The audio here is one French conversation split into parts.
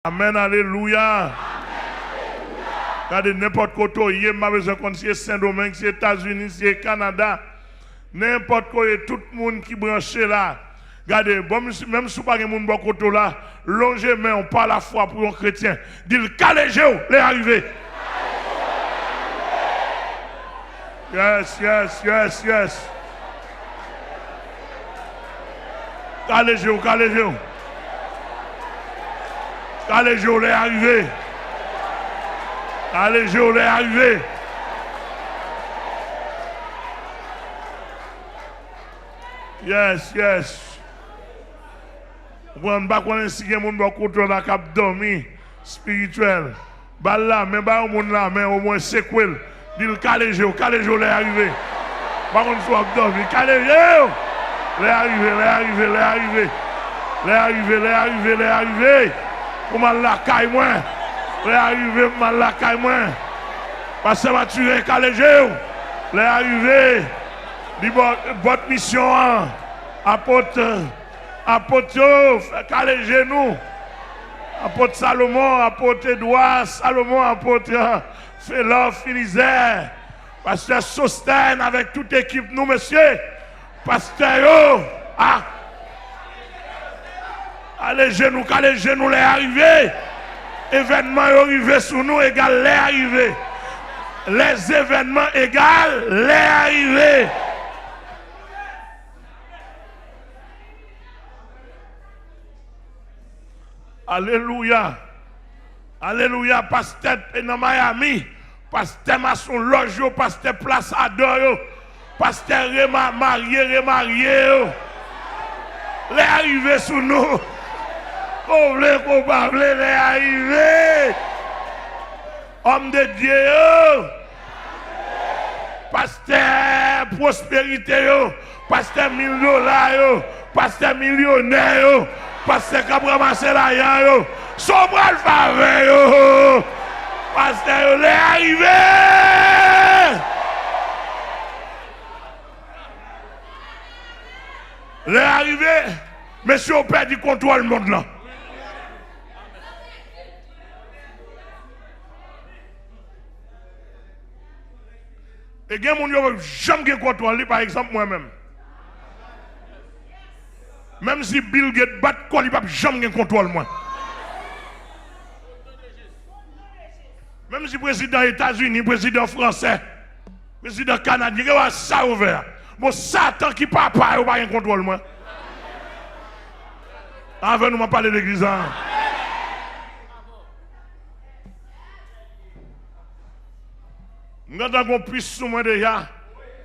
Amen, alléluia. Regardez, n'importe quoi, il y a besoin de c'est Saint-Domingue, c'est États-Unis, c'est Canada. N'importe quoi, tout le monde qui branche là. Regardez, bon, même si pas de monde qui là, longez main, on parle la foi pour un chrétien. Dit, calégez-vous, les arrivés. Yes. Calégez-vous. Calégez-vous, les arrivés. Calégez-vous, les arrivés. Yes. On va pas si il y a des gens qui ont dormi spirituel. Bah là, mais bah au monde là, mais au moins c'est quoi? Dit calégez-vous, les arrivés. Par contre, il faut dormir. Calégez-vous. Les arrivés. Comment la caille moi? Les arrivés, comment la caille moi? Parce que va tuer, calégez-vous. Les arrivés. Dit votre mission, apôtre, calégez-nous. Apôtre Salomon, apôtre Edouard, Salomon, apôtre Félor, Philizer. Pasteur Sosten avec toute équipe, nous, monsieur. Pasteur, allégez-nous, les arrivés. Événements arrivés sur nous égale les arrivés. Les événements égale les arrivés. Alléluia. Pasteur dans Miami. Pasteur Masson Loge, pasteur Place Adore. Pasteur remarié. Les arrivés sous nous. On voulait qu'on parle, les arrivés. Homme de Dieu. Pasteur prospérité. Pasteur $1000. Pasteur millionnaire. Pasteur qui a ramassé l'argent. Son bras le faveur. Pasteur, les arrivés. Les arrivés, monsieur, on perd du contrôle le monde là. Et il y a des gens qui jamais contrôle, par exemple moi-même. Même si Bill Gates bat quoi, il ne peut jamais contrôle moi. Même si le président des États-Unis, président français, président canadien, il y a ça ouvert. Bon, Satan qui papa, il n'a pas contrôle moi. Avant nous parler de l'église. Nous avons plus sous moi déjà.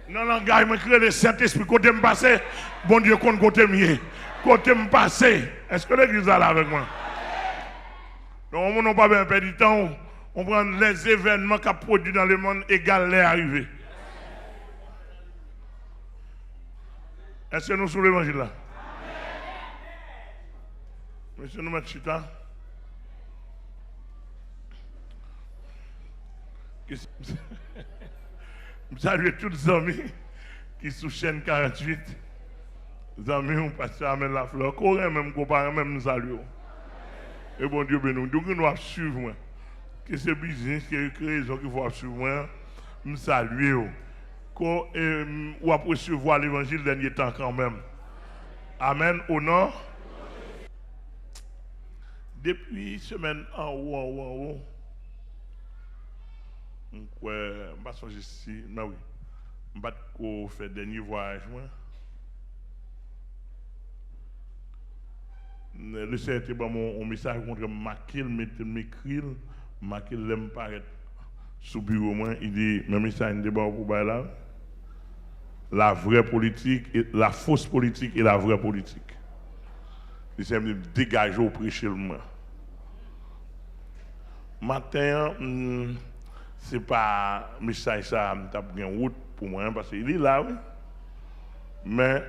Dans le langage, je crée le Saint-Esprit. Côté me passer, bon Dieu, côté mieux. Côté me passer. Est-ce que l'église est là avec moi? Donc, on n'a pas bien perdu du temps. On prend les événements qui produit dans le monde égal les arrivées. Est-ce que nous sommes l'évangile là? Monsieur, nous mettons chita. Je salue tous les amis qui sont sur chaîne 48. Les amis, on passe à la fleur. Coréen même, comparé même, nous saluons. Et bon Dieu, nous devons suivre. Que c'est business, que c'est raison qu'il faut suivre. Nous saluons. Ou après recevoir l'évangile dernier temps quand même. Amen. Au nom. Depuis semaine en haut. Je suis ici, mais oui. Je fait dernier voyage. Le CRT a un message contre Makil, m'écrit, Makil l'aime paraître sous bureau. Il dit, même message débat pour là. La vraie politique, la fausse politique et la vraie politique. Il s'est dégagé au prêcher le moins. Matin, c'est pas message ça, je une route pour moi, parce qu'il est là, oui. Mais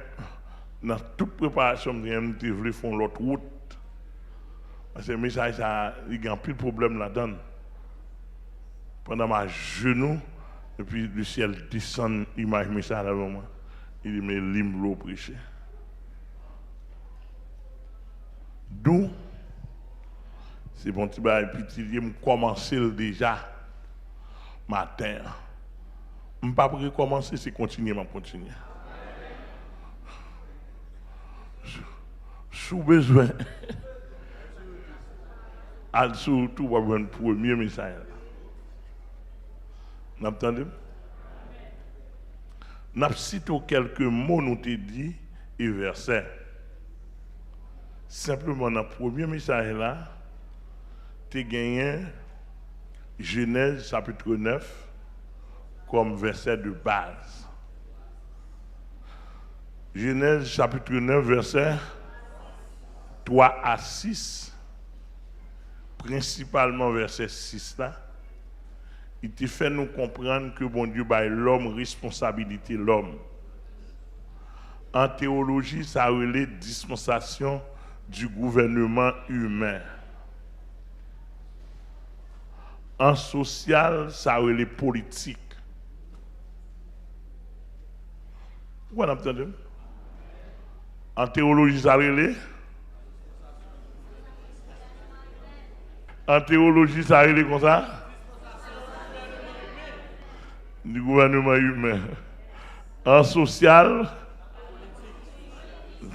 dans toute préparation, je voulais faire l'autre route. Parce que le message ça, il y a un peu de problème là-dedans. Pendant ma genou, et puis le ciel descend, image message avec moi. Il dit, mais l'hymne prêcher. D'où C'est bon petit bail petit, me commencer déjà matin. Je ne pas recommencer, c'est continuer, je continuer. Sous besoin, surtout pour un premier message. Vous entendez? Nous citons quelques mots, nous te dit, et versets. Simplement, dans le premier message là, tu as gagné Genèse chapitre 9 comme verset de base. Genèse chapitre 9, verset 3 à 6, principalement verset 6 là, il te fait nous comprendre que bon Dieu a l'homme responsabilité l'homme. En théologie, ça relève dispensation du gouvernement humain. En social, ça relève politique. Vous entendez? En théologie, ça relève. En théologie, ça relève comme ça? Du gouvernement humain. En social,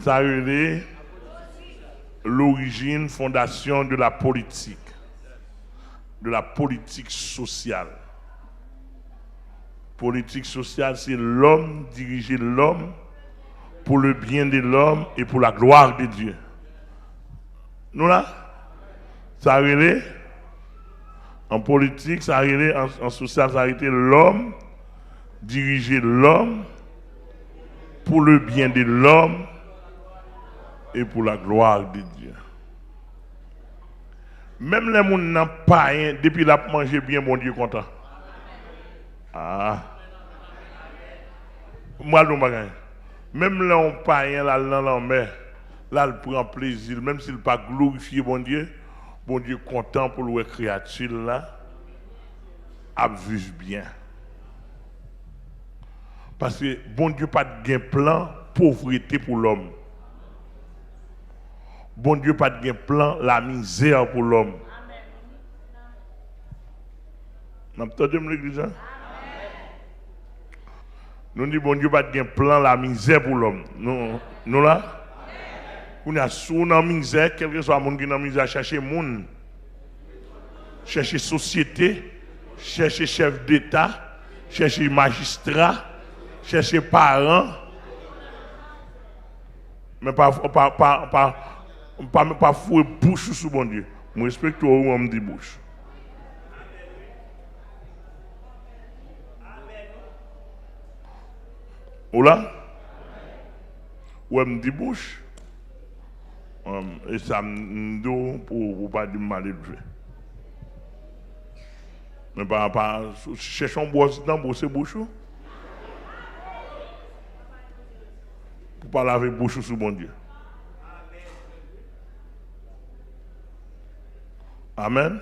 ça relève l'origine, fondation de la politique sociale. Politique sociale, c'est l'homme, diriger l'homme pour le bien de l'homme et pour la gloire de Dieu. Nous là, ça relève, en politique, ça relève, en social, ça relève l'homme, diriger l'homme pour le bien de l'homme et pour la gloire de Dieu. Même les gens n'ont pas rien, depuis la manger bien, mon Dieu content. Ah. Moi, je ne même là, on pas rien là, là, il prend plaisir, même s'il n'a pas glorifié bon Dieu content pour le créature là, à vivre bien. Parce que bon Dieu pas de plan pauvreté pour l'homme. Bon Dieu pas de plan la misère pour l'homme. Vous entendez l'église? Nous disons bon Dieu pas de plan la misère pour l'homme. Nous là, on a sous la misère, quel que soit le monde qui est dans la misère, chercher monde, chercher société, chercher chef d'État, chercher magistrat, chercher parents, mais pas fouer bouche sous bon Dieu. Je respecte où on me dit bouche. Ou là? Où on me dit bouche? Et ça me dit pour pas dire mal élevé. Mais pas cherchons bosse dans bosser bouche. Pour pas laver bouche sous bon Dieu. Amen.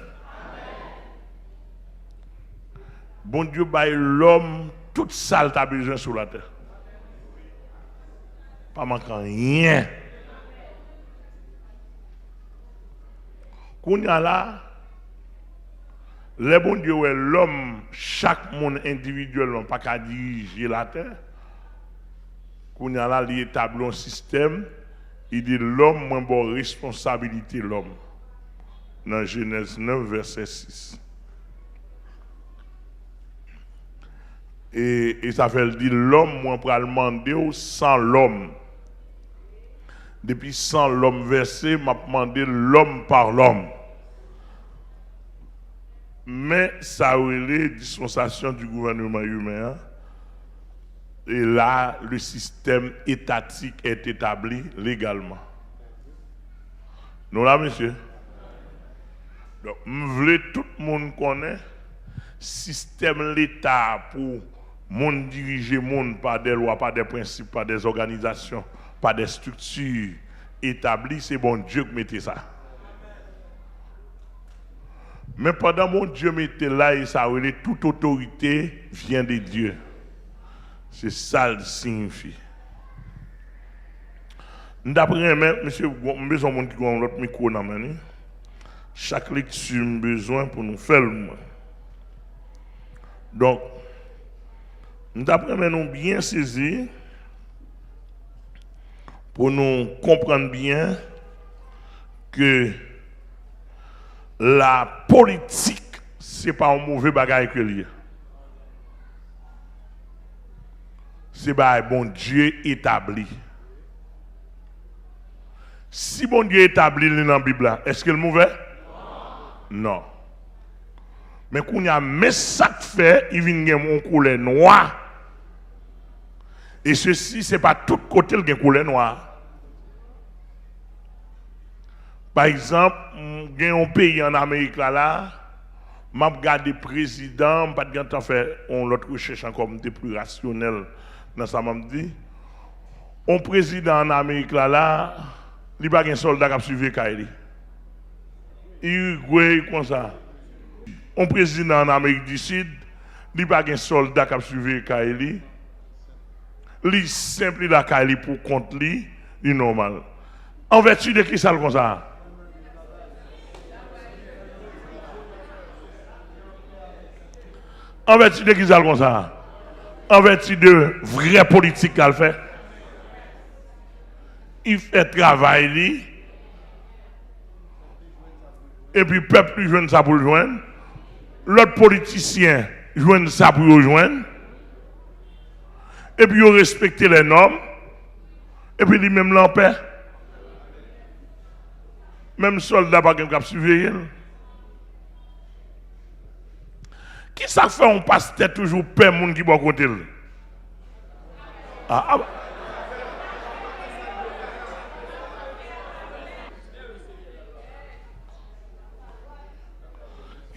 Bon Dieu baille l'homme toute sale t'as besoin sur la terre. Pas manquant rien. Qu'on y a là, le bon Dieu est l'homme, chaque monde individuellement, pas qu'à diriger la terre. Qu'on y a là, il établit un système, il dit l'homme, moins bonne responsabilité l'homme. Dans Genèse 9, verset 6. Et ça fait dire l'homme, moi, pour le demander sans l'homme. Depuis sans l'homme versé, m'a demandé l'homme par l'homme. Mais ça relève dispensation du gouvernement humain. Et là, le système étatique est établi légalement. Nous là, monsieur. Donc, je veux tout le monde connaît système l'État pour monde diriger monde par des lois, par des principes, par des organisations, par des structures établies, c'est bon Dieu qui mettait ça. Mais pendant mon Dieu mettait là, et ça relève toute autorité vient de Dieu. C'est ça le signifie. D'après monsieur, besoin monde qui a l'autre micro dans main. chaque lecture a besoin pour nous faire le moins. Donc, nous apprenons bien saisir pour nous comprendre bien que la politique, ce n'est pas un mauvais bagage que lié. C'est un bon Dieu établi. Si bon Dieu établi dans la Bible, est-ce qu'il est mauvais? Non. Mais quand il y a un ça fait, il vient une couleur noire. Et ceci, ce n'est pas tout côté qui a une couleur noire. Par exemple, il y a un pays en Amérique là, je regarde le président, je ne vais pas faire une autre recherche encore plus rationnelle dans ça, je dis. Un président en Amérique là, il n'y a pas un soldat qui a suivi Kaili. Uruguay, comme ça. Un président en Amérique du Sud, il n'y a pas un soldat qui a suivi Kaili. Il est simple, la Kaili pour compte lui, il est normal. En vertu de qui ça comme ça? En vertu de qui ça comme ça? En vertu de vraie politique qu'elle fait. Il fait travail, et puis le peuple joue ça pour le joindre. L'autre politicien joue ça pour le joindre. Et puis il respecte les normes. Et puis lui-même l'empêche. Même soldat pas capable de surveiller. Qui ça fait on passe toujours peur monde qui bon côté?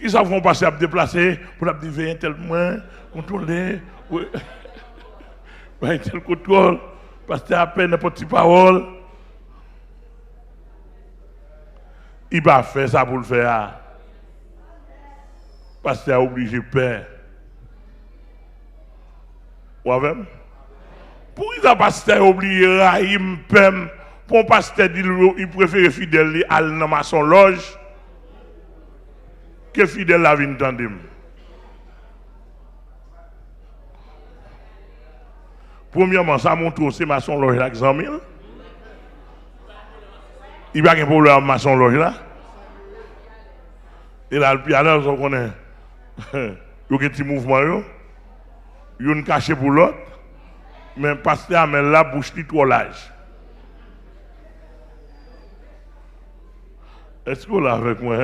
Qui ça fait on passer à déplacer pour la dire tellement contrôler tel contrôle parce que à peine n'importe quelle parole. Il va faire ça pour le faire. Parce qu'il a obligé de peur. Ou avec? Pour qu'il a pasteur oublié Rahim Pem, pour un pasteur il préfère fidèle à dans son loge que fidèle à vin tandem. Premièrement, ça montre c'est maçon loge là exemple. Il n'y a pas de problème avec maçon loge là. Et là, le piano, on connaît. Il y a un petit mouvement, il y a une cachée pour l'autre, mais le pasteur a la bouche de trop large. Est-ce que vous l'avez avec moi?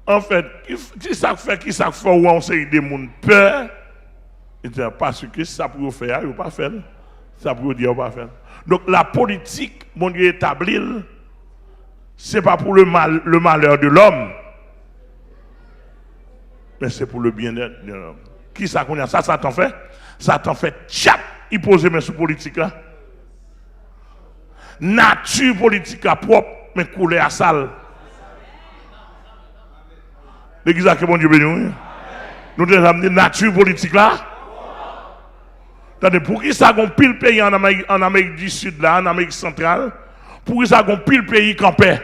En fait, qui ça fait où on sait des gens peur, parce que ça pour faire, il ne pas faire. Ça pour dire, il pas faire. Donc la politique, mon Dieu établie, ce n'est pas pour le malheur de l'homme, mais c'est pour le bien-être de l'homme. Qui ça connaît? Ça t'en fait? Ça t'en fait tchap, il pose mes sous politique là. Nature politique à propre, mais couleur à sale. L'église que bon Dieu béni. Nous devons amener nature politique là. Attendez, pour qui ça gon pile pays en Amérique du Sud là, en Amérique centrale, pour qui ça gon pile pays campé.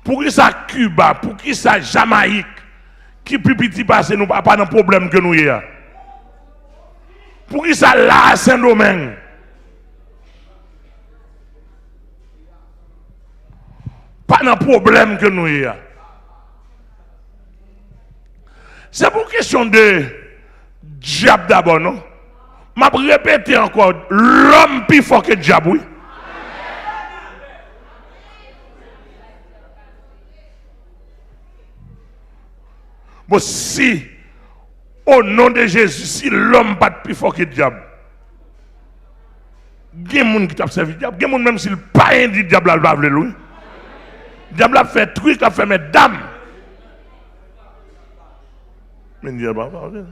Pour qui ça Cuba, pour qui ça Jamaïque, qui plus petit passe nous pas de problème que nous y a. Pour qui ça là Saint-Domingue. Pas de problème que nous y a. C'est pour question de diable d'abord, non? M'a répété encore, l'homme plus fort que le diable, oui. Bon, si, au nom de Jésus, si l'homme pas plus fort que le diable, il y a des gens qui t'a servi le diable, il y a des gens même s'il n'a pas un dit diable, il va le louer. Le diable a fait truc, il a fait mes dames. Mais il diable pas parler.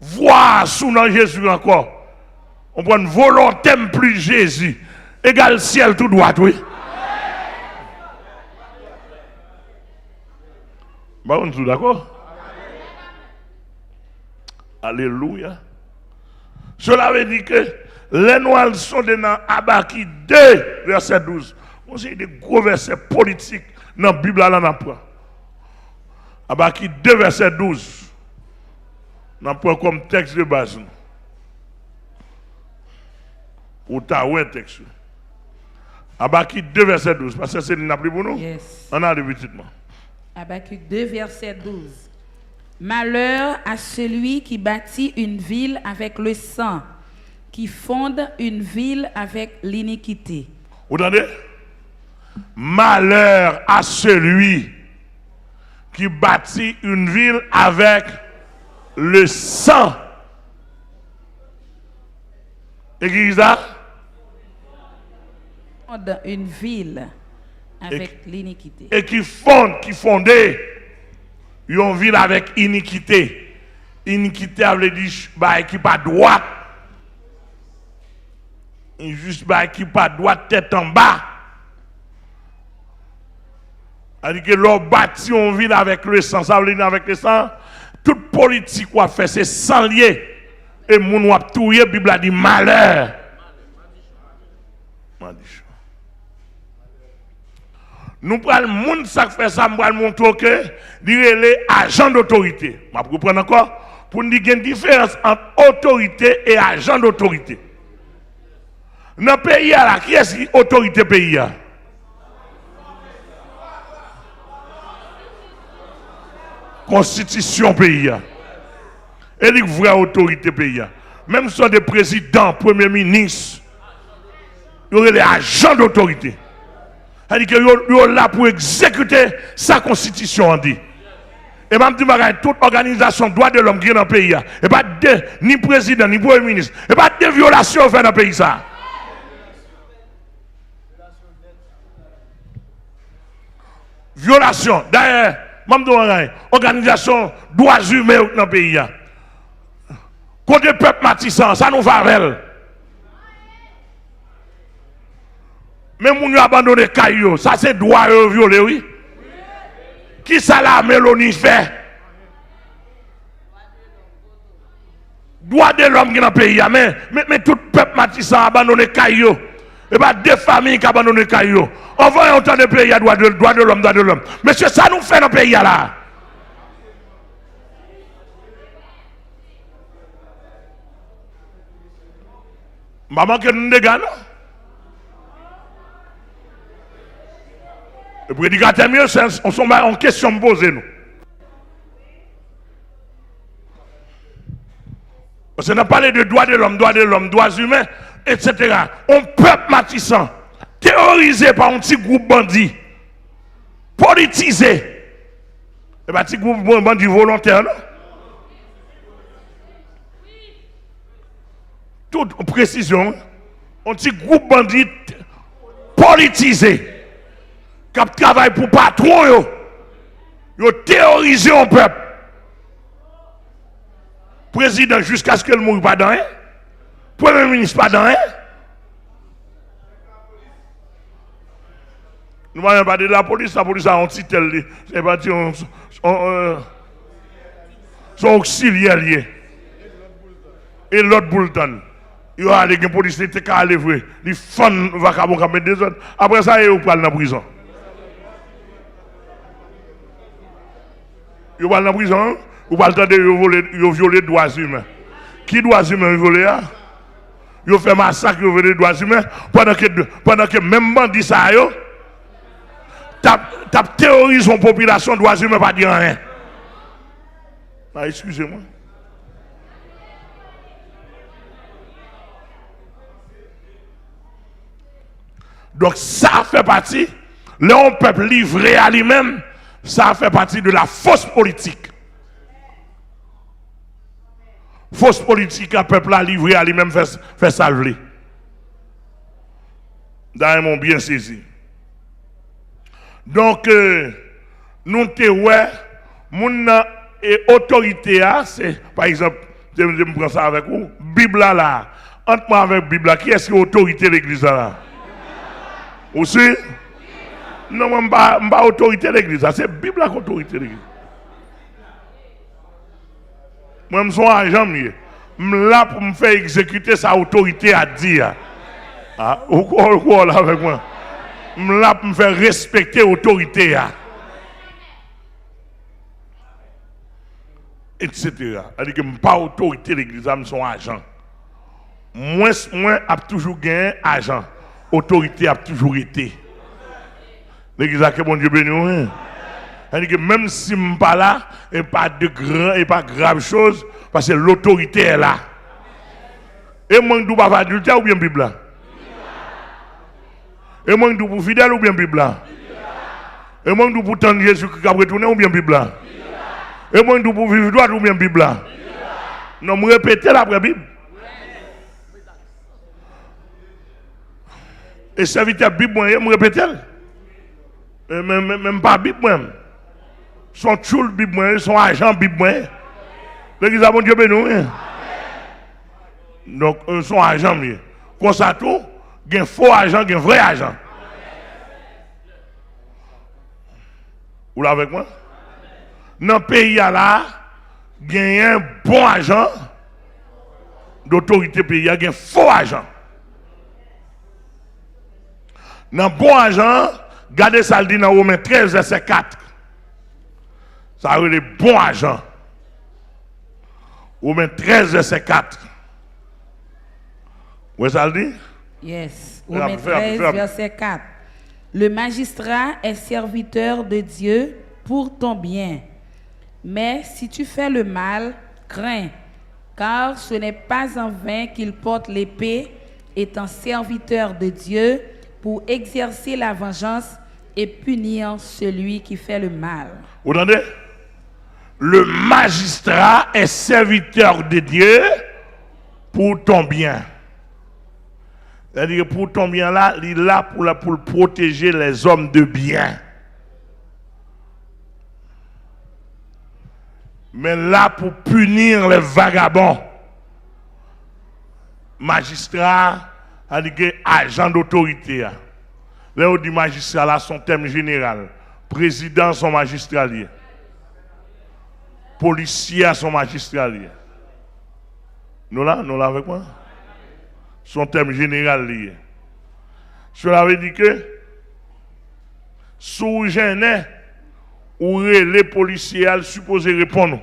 Voir sous dans Jésus encore. On prend une volonté plus Jésus. Égal ciel tout droit, oui. Bah, on est d'accord? Alléluia. Cela veut dire que les noirs sont dans Abaki 2, verset 12. On sait des gros versets politiques dans la Bible, là, on apprend. Abaki 2, verset 12. On apprend comme texte de base. Ou ta ouais texte. Abaki 2, verset 12. Parce que c'est une appli pour nous. Yes. On a le petitement. Habakkuk 2, verset 12. Malheur à celui qui bâtit une ville avec le sang, qui fonde une ville avec l'iniquité. Vous entendez? Malheur à celui qui bâtit une ville avec le sang. Et qui dit ça? Fonde une ville avec l'iniquité. Et qui fondait une ville avec iniquité. Iniquité veut dire bah, qui pas droit. Juste bah, qui pas droit tête en bas. C'est-à-dire que l'on bâtit une ville avec le sang. Ça veut dire avec le sang. Toute politique qu'on fait, c'est sans lié. Et moun wap touye, la Bible a dit malheur. Nous prenons le monde qui fait ça, nous allons montrer que les agents d'autorité. Je vais prendre encore pour nous dire qu'il y a une différence entre autorité et agent d'autorité. Dans le pays, là, qui est-ce qui est autorité pays? Constitution pays. Et les vraies autorités pays. Même si ce sont des présidents, premiers ministres, il y aurait les agents d'autorité. C'est-à-dire qu'ils sont là pour exécuter sa constitution, on dit. Et même si toute organisation droit de l'homme qui est dans le pays, et pas ni président, ni premier ministre, et pas de violations faites dans le pays. Ça. Violation. D'ailleurs, même organisation droits humains dans le pays. Côté peuple matissant, ça nous va. Mais moun yo abandonné Caillou, ça c'est droit violé, oui. Qui ça la Mélanie fait? Droit de l'homme qui est dans le pays, mais tout peuple matissant a abandonné Caillou. Et pas deux familles qui ont abandonné Caillou. On va entendre le pays, droit de l'homme, droit de l'homme. Monsieur, ça nous fait dans le pays là. Maman que nous dégâts, non? Le prédicateur mieux, c'est en question de poser nous. Parce qu'on a parlé de droits de l'homme, droits humains, etc. Un peuple matissant, terrorisé par un petit groupe bandit, politisé. Et bien, un petit groupe bandit volontaire, non? Toute précision, un petit groupe bandit politisé. Qui travaille pour patron, ils terrorisé un peuple. Président jusqu'à ce que le mourre pas dans rien. Premier ministre pas dans rien. Nous n'avons pas de la police a un titre. C'est pas son auxiliaire lié. Et l'autre bulletin. Il y a des policiers qui sont allés voir. Ils font vacabon comme des autres. Après ça, ils sont dans la prison. Ils vont dans la prison, ou pas le temps de violer les droits humains. Qui droits humains violés? Ils fait massacre, ils violent les droits humains, pendant que même bandit ça, t'as terrorisé une population, droits humains, pas dire rien. Ah, excusez-moi. Donc ça fait partie, le peuple livré à lui-même, ça fait partie de la fausse politique. Fausse politique, un peuple a livré à lui-même fait salver. D'ailleurs, ils m'ont bien saisi. Donc, nous te ouais, mon autorité, c'est, par exemple, je me prends ça avec vous, Bible là, entre moi avec Bible, qui est-ce qui est autorité de l'église là? Aussi? Non, je ne suis pas autorité de l'église. C'est la Bible qui est autorité de l'église. Moi, je suis un agent. là pour me faire exécuter sa autorité à dire. Ah, ou quoi là avec moi? Là pour me faire respecter l'autorité. Etc. C'est-à-dire que je pas autorité l'église, je suis agent. Moi, a toujours gagné agent. Autorité a toujours été. L'église a que bon Dieu béni. C'est-à-dire que même si je ne suis pas là, il n'y a pas de grand et pas grave chose, parce que l'autorité est là. Et moi, je ne pas adulte ou bien Bible. Et moi, je pour fidèle ou bien Bible. Et moi, je pour tendre Jésus qui a retourné ou bien Bible. Et moi, je pour vivre droit ou bien Bible. Non, je répète la Bible. Et serviteur Bible, je répète. Même pas Bible, moi. Son tchoul Bible, son agent Bible. L'église a bon Dieu béni. Donc, son agent, comme ça tout, il y a un faux agent, il y a un vrai agent. Vous l'avez avec moi? Dans le pays là, il y a un bon agent d'autorité pays, il y a un faux agent. Dans le bon agent, regardez ça le dit dans Romains 13, verset 4. Ça veut dire bon agent. Romains 13, verset 4. Où ça le dit? Yes. Romains 13, verset 4. Le magistrat est serviteur de Dieu pour ton bien. Mais si tu fais le mal, crains, car ce n'est pas en vain qu'il porte l'épée, étant serviteur de Dieu, pour exercer la vengeance et punir celui qui fait le mal. Vous entendez? Le magistrat est serviteur de Dieu pour ton bien. C'est-à-dire que pour ton bien là, il est là pour protéger les hommes de bien. Mais là pour punir les vagabonds. Magistrat, c'est-à-dire que agent d'autorité. Là on dit magistrat là, son thème général. Président, son magistrat lié. Policier, son magistrat lié. Nous là avec moi? Son thème général lié. Cela veut dire que sous gêné ou les policiers supposés répondre.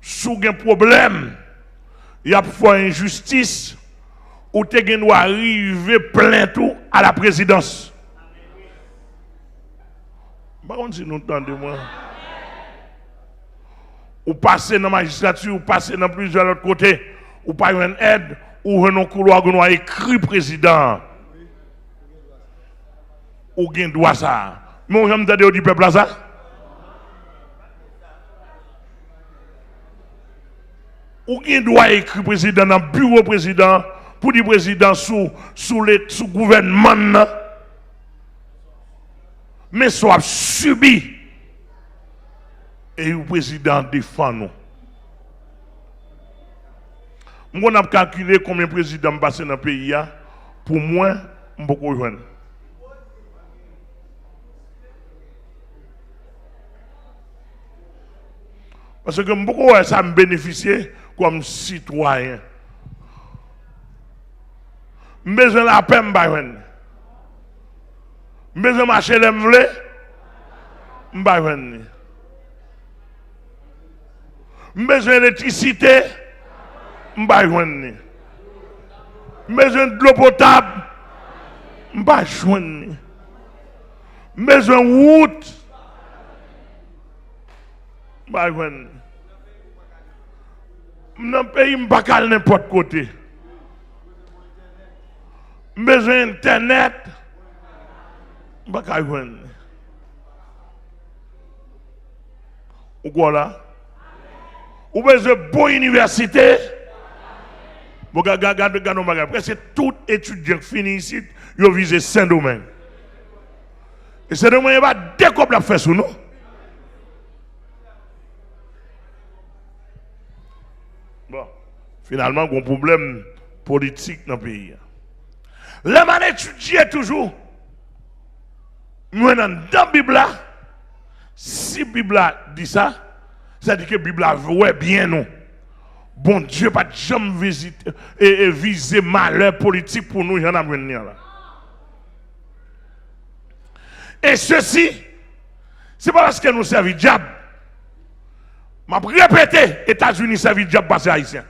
Sous un problème, il y a parfois injustice ou tu dois arriver plein tout à la présidence. Par contre, si nous entendons moi. Ou passer dans la magistrature, ou passer dans plusieurs autres côtés, ou pas une aide, ou un couloir où écrit président. Ou gen droit ça. Mais on j'aime dire du peuple ça. Ou gen droit écrit président dans le bureau président, pour dire président sous gouvernement. Mais soit subi. Et le président défend nous. On a calculé combien de présidents passent dans le pays. Pour moi, je peux rejoindre. Parce que beaucoup ça me bénéficie comme citoyen. Je besoin de la paix, je besoin de marcher les vlés, je besoin d'électricité, besoin de l'eau potable, besoin de route, dans le pays, je ne peux pas n'importe côté. Besoin d'internet, je ne peux pas joindre. Ou quoi là? Ou besoin de bonne université. Regardez, presque tout étudiant qui finit ici, il vise Saint-Domingue. Et Saint-Domingue va découper la faire sur nous. Bon, finalement, il y a un problème politique dans le pays. Les man étudient toujours. Maintenant, dans la Bible, si la Bible dit ça, ça dit que la Bible ouais bien non. Bon Dieu, pas jamais visiter et viser malheur politique pour nous, il y en a venir là. Et ceci, c'est pas parce que nous servons le diable. Je vais répéter, États-Unis servent le diable parce que haïtien.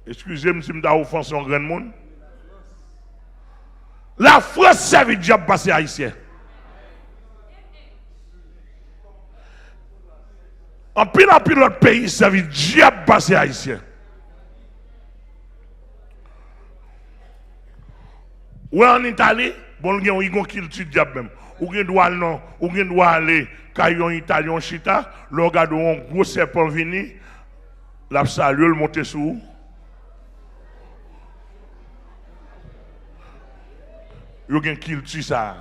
Excusez-moi si je m'ai offensé un grand monde. La France servent le diable parce que haïtien. En pile l'autre pays servent le diable parce que haïtien. Ou en Italie, bon, il y a un culture diable même. Ou il doit aller quand il y a un Italien chita, le regarde un gros serpent venu, la salue le monter sous. Il y a un culture ça.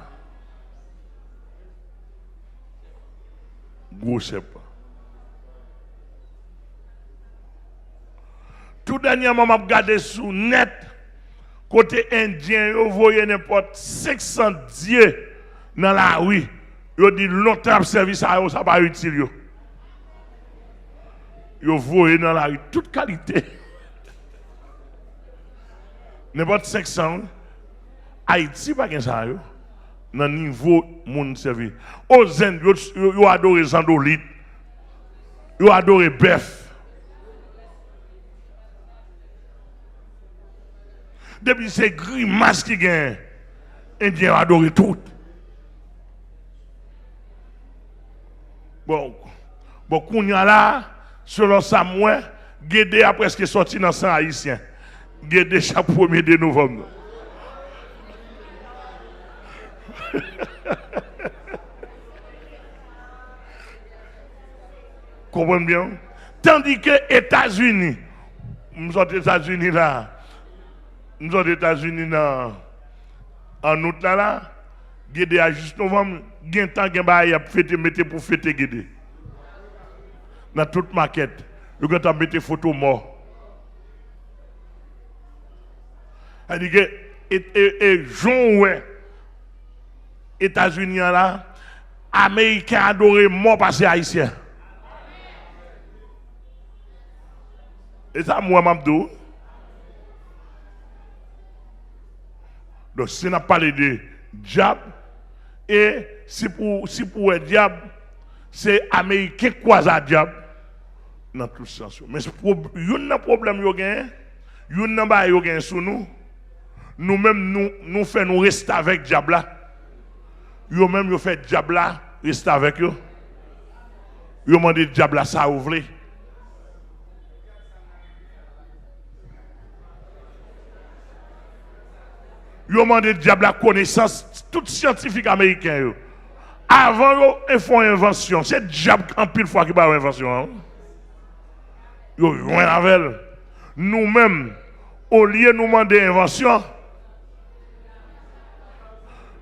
Gros serpent. Tout dernièrement, je regardé sous net, côté indien, vous voyez n'importe 500 dieux dans la rue. Vous dit longtemps service à eux, ça pas utile. Vous voyez dans la rue toute qualité. N'importe 500, Haïti pas qu'un ça. Dans le niveau monde servi. Aux Indes, vous adorez Zandolite, vous adorez bœuf. Depuis ces grimaces qui gagnent, les Indiens adorent tout. Bon, qu'on y a là, selon ça, moi, Guédé a presque sorti dans le sang haïtien. Guédé chaque 1er de novembre. Comprenez bien? Tandis que les États-Unis, nous sommes aux États-Unis là, nous sommes aux États-Unis en août là, Guédé à juste novembre, il y a un temps qu'il y a fêté, mettez pour fêter Guédé. Dans toute maquette, il y a mettez photo mort. C'est-à-dire que, et Jean ouais, États-Unis là, Américains adoré mort parce que haïtien. Et ça, moi, Mabdou. Donc, si on a parlé de diable, et si pour le diable, c'est Américain quoi à diable, dans tout sens. Mais il y a un problème, il y a un problème sur nous. Nous-mêmes, nous faisons nous rester avec le diable là. Yo-même, yo fait diable là, rester avec eux. Yo demande le diable là, ça ouvre. Yo demande le diable la connaissance, tout scientifique américain. Avant, ils font une invention. C'est le diable en pile fois qui va une invention. Yo joint avec elle. Nous-mêmes, au lieu de nous demander invention,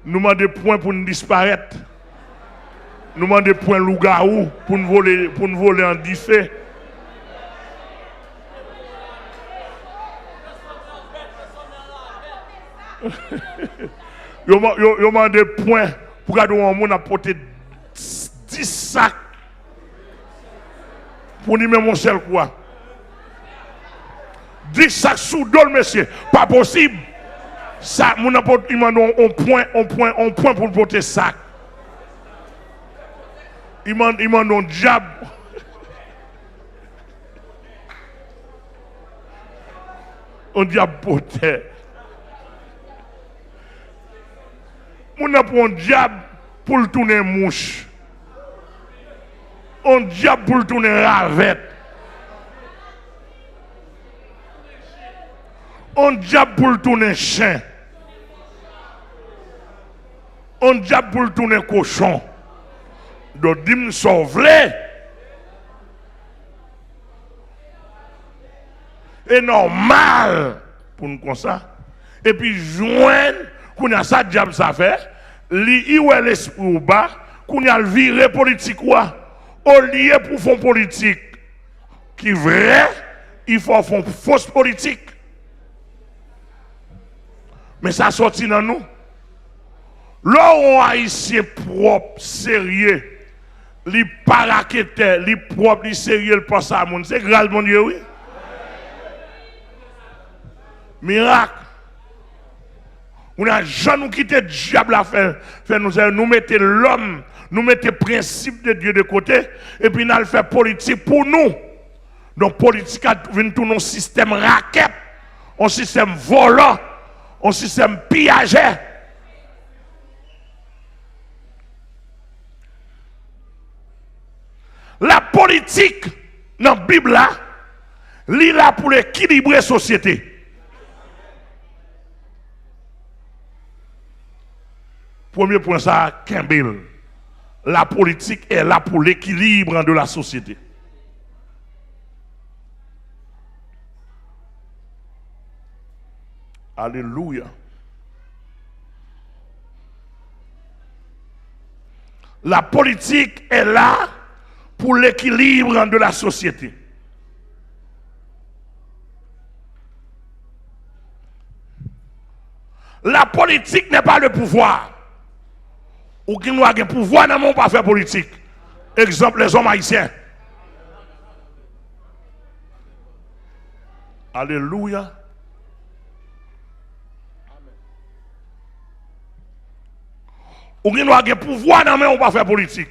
nous demandons des points pour nous disparaître. Nous demandons des points loup-garou pour nous voler en diffé. Yo demandent des points pour garder un monde à porter 10 sacs pour nous mettre mon seul quoi. 10 sacs sous dol, monsieur. Pas possible. Ça, mon apporte, il m'a donné un point pour porter sac. Il m'a donné un diable. Un diable porté. Mon apporte un diable pour le tourner mouche. Un diable pour le tourner ravette. On diable pour le tourner chien. On diable pour le tourner cochon. Donc, dis-moi, sauve-les. Et normal pour nous comme ça. Et puis, joindre, qu'on a ça, diable, ça fait. Li ou l'esprit ou bas, qu'on a le viré politique ou au lieu pour fond politique. Qui vrai, il faut faire fausse politique. Mais ça sortit dans nous. Là où on haïtien propre, sérieux, li paraqueté, li propre, li sérieux, le pense à monde. C'est grave, mon Dieu, oui. Miracle. On a jamais quitté le diable à faire nous mettons l'homme, nous mettons le principe de Dieu de côté, et puis nous fait politique pour nous. Donc, politique a devenu tout un système raquette, un système volant, un système pillager. La politique dans la Bible, elle est là pour équilibrer la société. Premier point, ça, Kimbel. La politique est là pour l'équilibre de la société. Alléluia. La politique est là pour l'équilibre de la société. La politique n'est pas le pouvoir. Ou qui nous a un pouvoir, n'a pas faire politique. Exemple, les hommes haïtiens. Alléluia. Ou qui nous a un pouvoir, n'a pas faire politique.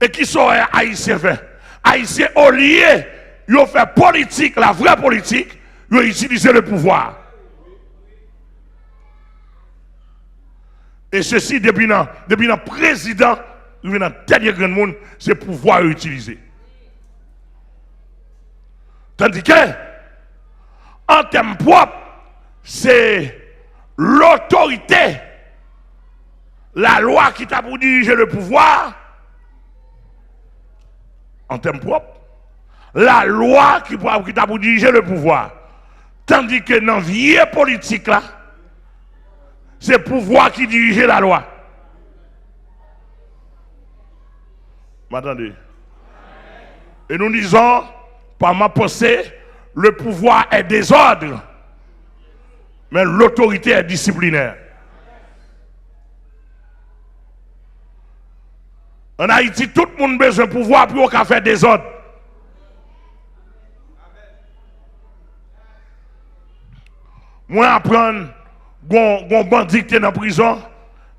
Et qui sont haïtiens fait? Haïtiens, au lieu, ils ont fait politique, la vraie politique, ils ont utilisé le pouvoir. Et ceci, depuis le président, depuis le dernier grand monde, c'est pouvoir utiliser. Tandis que, en termes propres, c'est l'autorité, la loi qui t'a pour diriger le pouvoir, en termes propres, la loi qui t'a pour diriger le pouvoir. Tandis que dans la vie politique, là, c'est le pouvoir qui dirige la loi. M'attendez. Et nous disons, par ma pensée, le pouvoir est désordre, mais l'autorité est disciplinaire. En Haïti, tout le monde a besoin de pouvoir pour qu'on fasse des ordres. Moi, apprendre, gon bandit qui est dans la prison,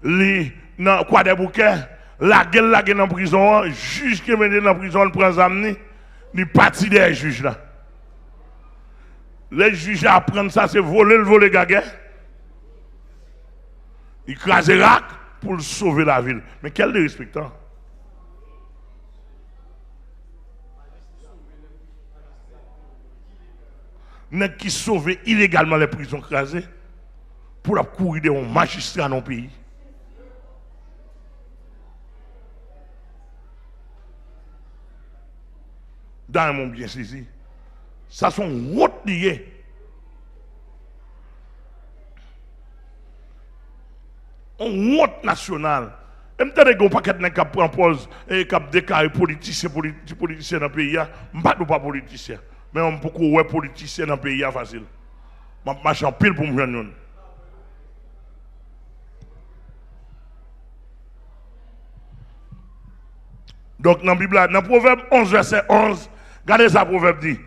dans quoi des bouquets, la gueule dans la prison, juge qui est dans la prison, il prend les amener, il partit des juges là. Les juges apprennent ça, c'est voler gaguet. Il crase rac pour sauver la ville. Mais quel respectant? Nèg qui sauve illégalement les prisons crasées pour la courir des magistrats dans le pays. Dans mon bien saisi, ça sont routes liées. On route nationale. Et m'tende gon paquet nèg qui prend pause et qui déclare politicien dans le pays, m'pas pas politicien. Mais on peut ouais politicien dans le pays facile. Je marche en pile pour me joindre. Donc dans la Bible, dans le Proverbe 11, verset 11, regardez ça, Proverbe dit.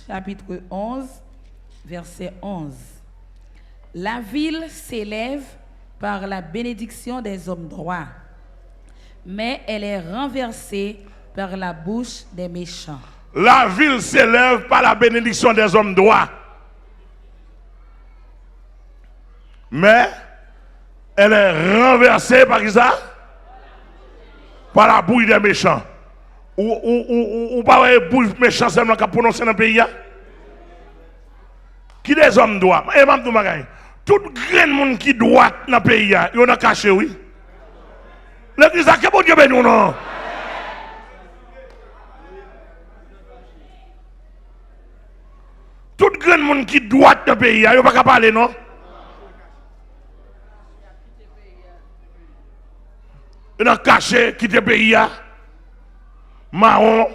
Chapitre 11, verset 11. La ville s'élève par la bénédiction des hommes droits, mais elle est renversée par la bouche des méchants. La ville s'élève par la bénédiction des hommes droits, mais elle est renversée par qui ça? Par la bouche des méchants. Ou pas la bouche méchant seulement qui a prononcé dans le pays? Qui des hommes droits? Et même tout le tout grand monde qui doit dans le pays, il y a caché, oui. L'église a que bon Dieu béni non? Tout grand monde qui doit dans le pays, il n'y a pas qu'à parler, non? Il a caché, quitter le pays, marron,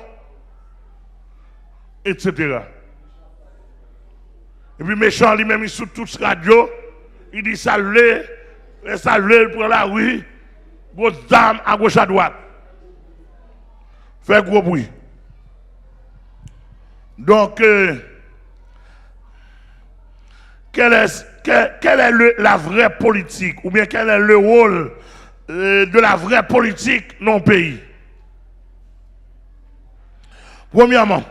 etc. Et puis méchant lui-même, il sous toute radio, il dit saluer, il prend la rue, grosse dame à gauche à droite. Fait gros bruit. Donc, quelle est la vraie politique, ou bien quel est le rôle de la vraie politique dans le pays? Premièrement,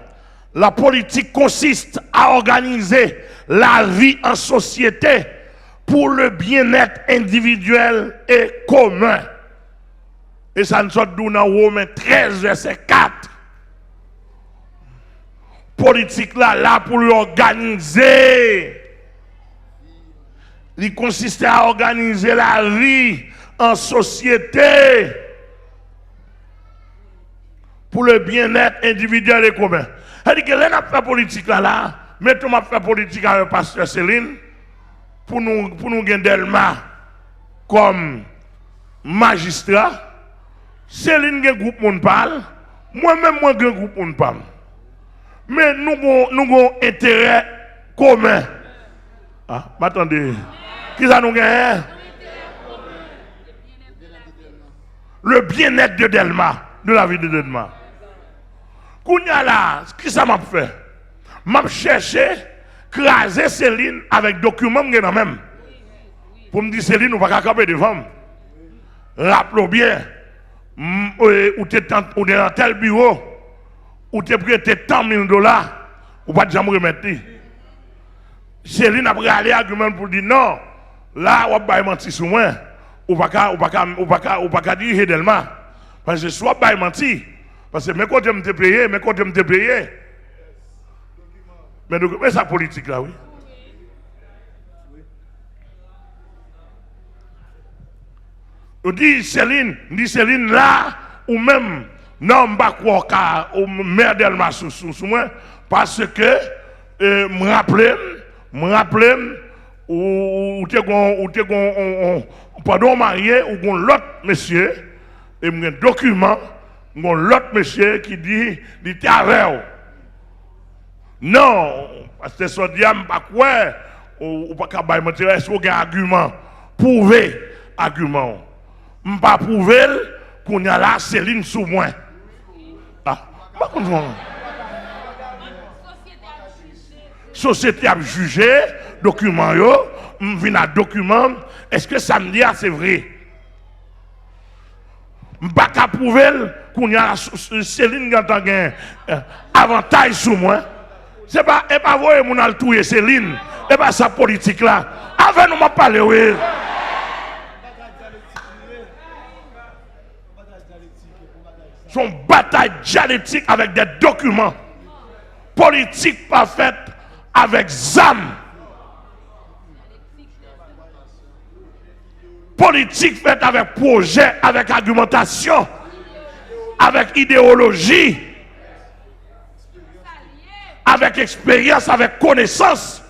la politique consiste à organiser la vie en société pour le bien-être individuel et commun. Et ça nous sort dans Romains 13, verset 4. Politique là pour l'organiser. Il consiste à organiser la vie en société pour le bien-être individuel et commun. C'est-à-dire que là, on fait politique là, mettons ma fait politique avec le pasteur Céline pour nous gagner Delma comme magistrat. Céline a un groupe moun parle, moi-même moi un groupe moun parle. Mais nous avons un intérêt commun. Ah, attendez. Qui ça nous gagne? Le bien-être de Delma, de la vie de Delma. Kounya là, qui ça m'a fait? M'a cherché craser Céline avec documents même. Pour me dire Céline, on va pas camper devant. Rappelons bien, ou tu es dans tel bureau, ou tu es prêté tant $1000, ou pas de jamais remettre. Céline a pris aller argument pour dire non, là, on va mentir sur moi, ou pas diriger Delma. Parce que soit pas mentir, parce que mes côtés me payer, mes côtés me payer. Mais ça politique là, oui. On dit Céline là, ou même, non, je ne sais pas ou mère Delma sous moi, parce que, me rappelle, ou pardon, marié, ou l'autre monsieur, et un document, l'autre monsieur qui dit, il était avec. Non, parce que ce diable, pas quoi, ou pas qu'à bailler mentir, est-ce qu'il y a un argument, prouver argument. Je ne peux pas prouver qu'on y a là Céline sous moi. Ah, pas comme ça. Société a jugé, document yo, vient à document, est-ce que ça me dit c'est vrai? Je ne peux pas prouver qu'on y a Céline qui a un avantage sous moi. C'est pas vrai mon al touyer Céline, et pas sa politique là. Avec nous m'a parlé oui. Son bataille dialectique avec des documents. Politique pas faite avec ZAM. Politique faite avec projet, avec argumentation, avec idéologie, avec expérience, avec connaissance.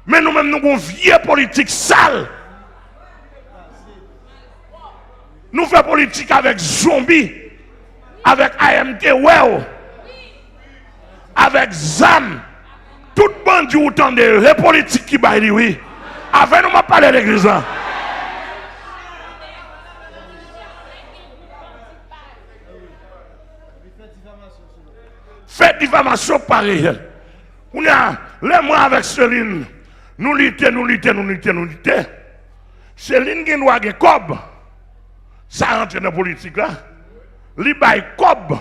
Mais nous-mêmes, nous avons une vieille politique sale. Nous faisons politique avec zombies, avec AMT Well, avec ZAM. Tout bandit autant de politique qui baille oui. Avec nous, on parlé de l'église. Faites diffamation pareille. On a les mois avec Céline. Nous luttons. Céline qui nous a gagné cob. Ça rentre dans la politique là. Li bay cob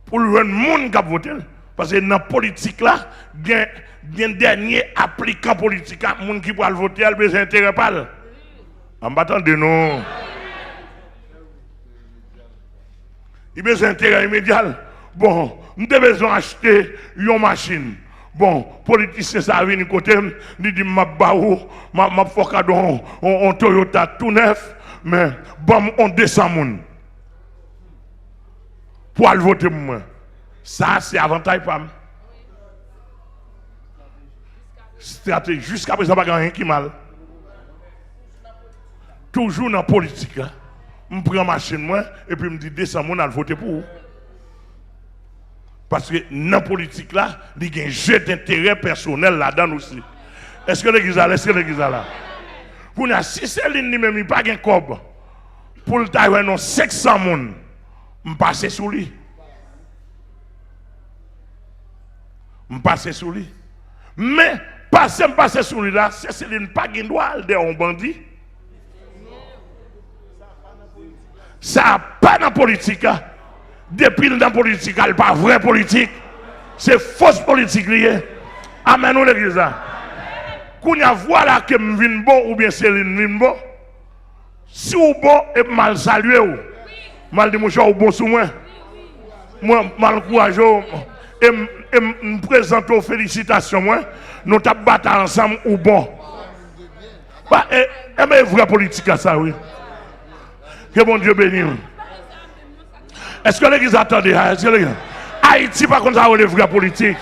pour le monde qui a voté. Parce que dans la politique là, il y a un dernier applicant politique, un monde qui peut voter, il a besoin d'intérêt pas. En battant de nous. Il a besoin d'intérêt immédiat. Bon, nous avons besoin d'acheter une machine. Bon, politicien ça vient du côté, il dit ma baou, ma focadon, on Toyota tout neuf, mais bon, on descend moun. Pour aller voter pour moi. Ça, c'est avantage pour moi. Stratégie. Jusqu'à présent, pas rien qui mal. Toujours dans la politique, je prends ma machine moi, et puis je me dis, descends, on a voté pour vous. Parce que dans la politique là, il y a un jeu d'intérêt personnel là-dedans aussi. Est-ce que l'église a là? Est-ce que l'église a là? Pour nous, si Céline lui-même n'a pas de cob, pour le tailler non 500 personnes, je passe sous lui. Je passe sous lui. Mais, passer sous lui là, c'est Céline pas de droit de un bandit. Ça n'a pas dans la politique. Depuis dans la politique, elle n'est pas vraie politique. C'est fausse politique liée. Amen ou l'église là. Quand on voit là que je viens bon ou bien Céline vient bon, si vous bon et mal salué ou, mal dit mon cher ou bon sous moi, moi mal courageux et me présente aux félicitations moi, nous t'as battu ensemble ou bon. Bah mais vraie politique à ça oui. Que bon Dieu bénisse. Est-ce que l'église attendait? Est-ce que l'église... Haïti par contre ça les vraie politique.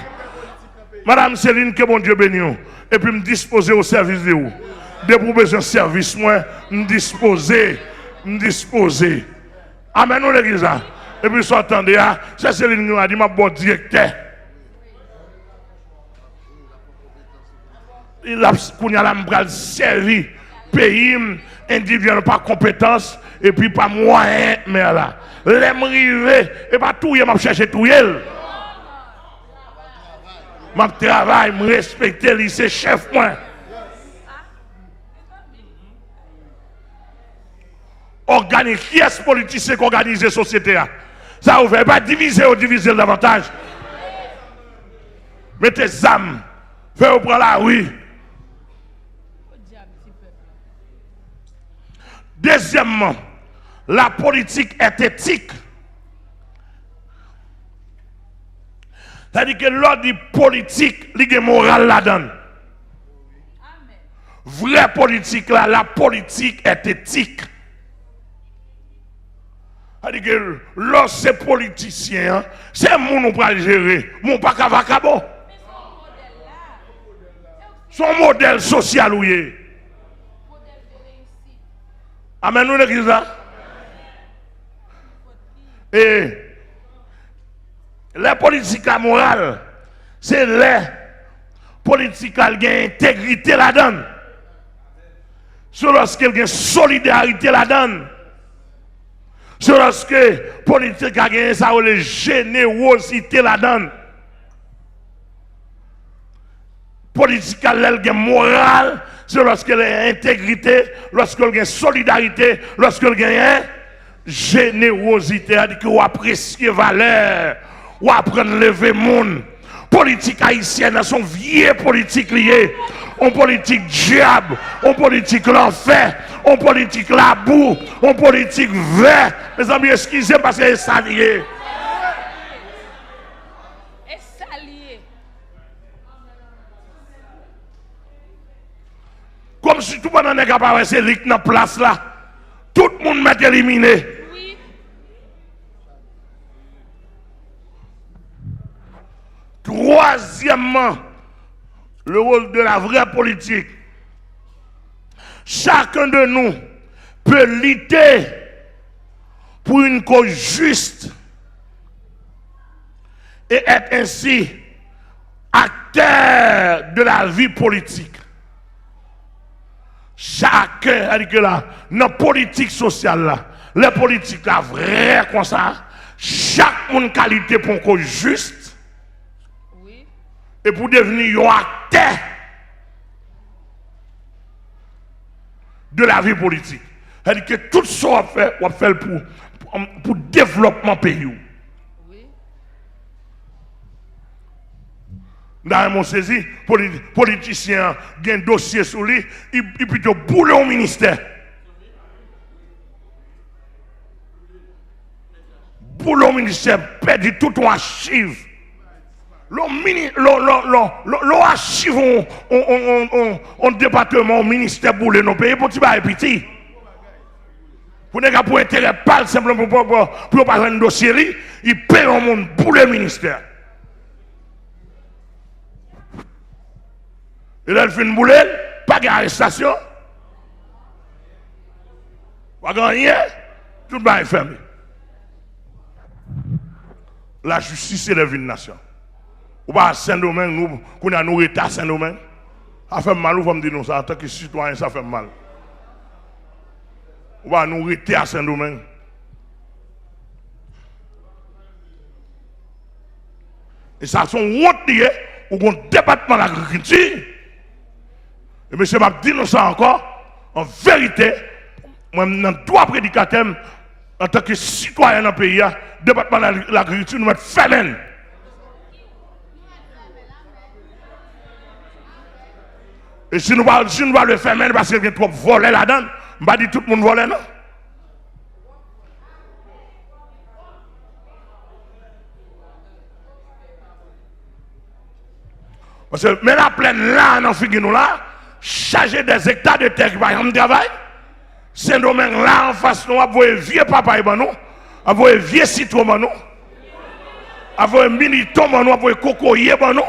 Madame Céline, que bon Dieu bénisse. Et puis me disposer au service de vous. Dès pour besoin de service, moi, me disposer. Amen, nous l'église. Et puis, si attendez, c'est Céline qui m'a dit, ma bonne directeur. Il a servi pays individuel par compétence et puis par moyen, mais là, les m'river et pas tout, il m'a cherché tout. Je travaille, je respecte, c'est chef moi. Organise, qui est-ce politicien qui organise la société? Ça ne veut pas diviser ou diviser davantage. Mettez des âmes, faites-vous prendre la rue. Deuxièmement, la politique est éthique. C'est-à-dire que l'ordre politique, il y a moral là-dedans. Vraie politique là, la politique est éthique. C'est-à-dire que lorsque c'est politicien, c'est mon pour gérer, mon pas cavacabo. Son modèle social où il est. Amen, nous l'église là. Et la politique morale, c'est la politique qui a intégrité là-dedans. C'est lorsqu'il y a solidarité là-dedans. C'est lorsque la politique a gagné ça, la générosité là-dedans. Politique a une morale, c'est lorsqu'il y a intégrité, lorsqu'il y a solidarité, lorsqu'il y a générosité, c'est-à-dire qu'on apprécie les valeurs. Ou apprendre à lever le monde. Politique haïtienne, son vieille politique liée. On politique diable, on politique l'enfer, on politique la boue, on politique vert. Mes amis, excusez parce que c'est salié. Comme si tout le monde n'est capable de se dans la place là. Tout le monde m'est éliminé. Troisièmement, le rôle de la vraie politique. Chacun de nous peut lutter pour une cause juste et être ainsi acteur de la vie politique. Chacun, c'est-à-dire que là, dans la politique sociale, là, la politique là, vrai comme ça, chaque monde qualité pour une cause juste. Et pour devenir un acteur de la vie politique. C'est-à-dire que tout ça on va faire pour le développement pays. Oui. Dans mon saisi, politicien qui a un dossier sur lui, il plutôt boule au ministère. Boule au ministère, perdit tout ton archive. L'archive en département, au ministère boule nos pays pour tu vas petit. Pour ne pas pour intérêt pas simplement pour pas un dossier, il paie un monde pour le ministère. Et là, il fait une boule, pas d'arrestation, pas de rien, tout le monde est fermé. la justice élève une nation. Ou pas à Saint-Domingue, nous, qu'on a nous été à Saint-Domingue. Ça fait mal, ou faut me dire nous ça, en tant que citoyen, ça fait mal. Ou pas nous été à Saint-Domingue. Et ça, sont honte lié, ou un département de l'agriculture. Et monsieur m'a dit nous ça encore, en vérité, moi, dans trois prédicateurs, en tant que citoyen dans le pays, le département de l'agriculture, nous mettons fermé. Et si nous ne le fermer parce qu'il y a trop volé là-dedans, je ne vais pas dire tout le monde volé, non? Parce que, mais la plaine là, dans nous là, chargé des hectares de terre qui va y travail. Saint-Domingue là, en face, nous avons vieux papa et nous, avons vieux citron, nous, avons militon, nous avons cocoyer, nous,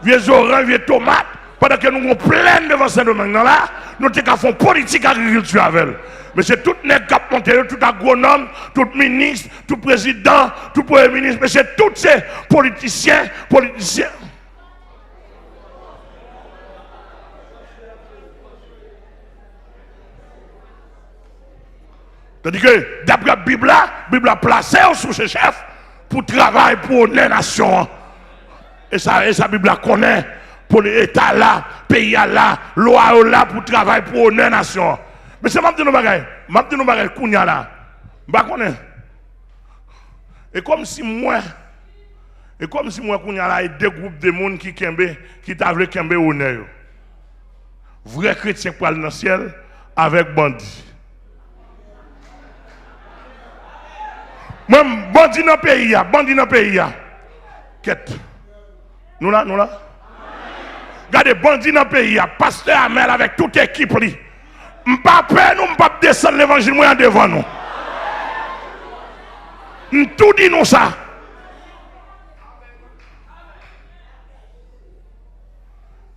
vieux oranges, vieux tomates. Pendant que nous sommes plein devant Saint-Domingue là, nous avons fait politique agriculture avec elle. Mais c'est tout les cap monté, tout agronome, tout ministre, tout président, tout premier ministre, mais c'est tous ces politiciens. C'est-à-dire que d'après la Bible a placé sous ses chefs pour travailler pour les nations. Et ça la Bible connaît pour l'État là, pays là, loi là pour travailler pour les nations. Mais c'est maintenant nous bagaille kounya là. Bah connaît. Et comme si moi kounya là et deux groupes de monde qui t'avaient kembe honneur. Vrai chrétien pour aller dans le ciel avec bandit. Même bandit dans le pays. Quête. Nous là. Regardez, bandit dans le pays, pasteur Amel avec toute équipe. M'pas peur, nous m'pas descendre l'évangile moi devant nous. Tout dit nous ça.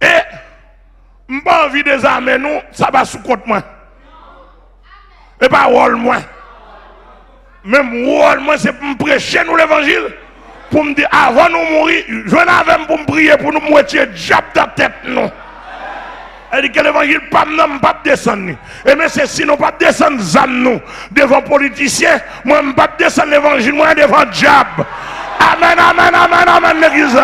Et m'pas envie des armées nous, ça va sous côte moi. Et pas rôle moi. Même moi c'est pour me prêcher nous l'évangile, pour me dire avant nous mourir, je n'avais pour me prier pour nous moitié diable dans la tête non. Elle dit que l'évangile pas descendre. Et mais c'est si nous pas descendre nous devant politiciens, moi je pas descendre l'évangile moi devant diable. Amen l'église.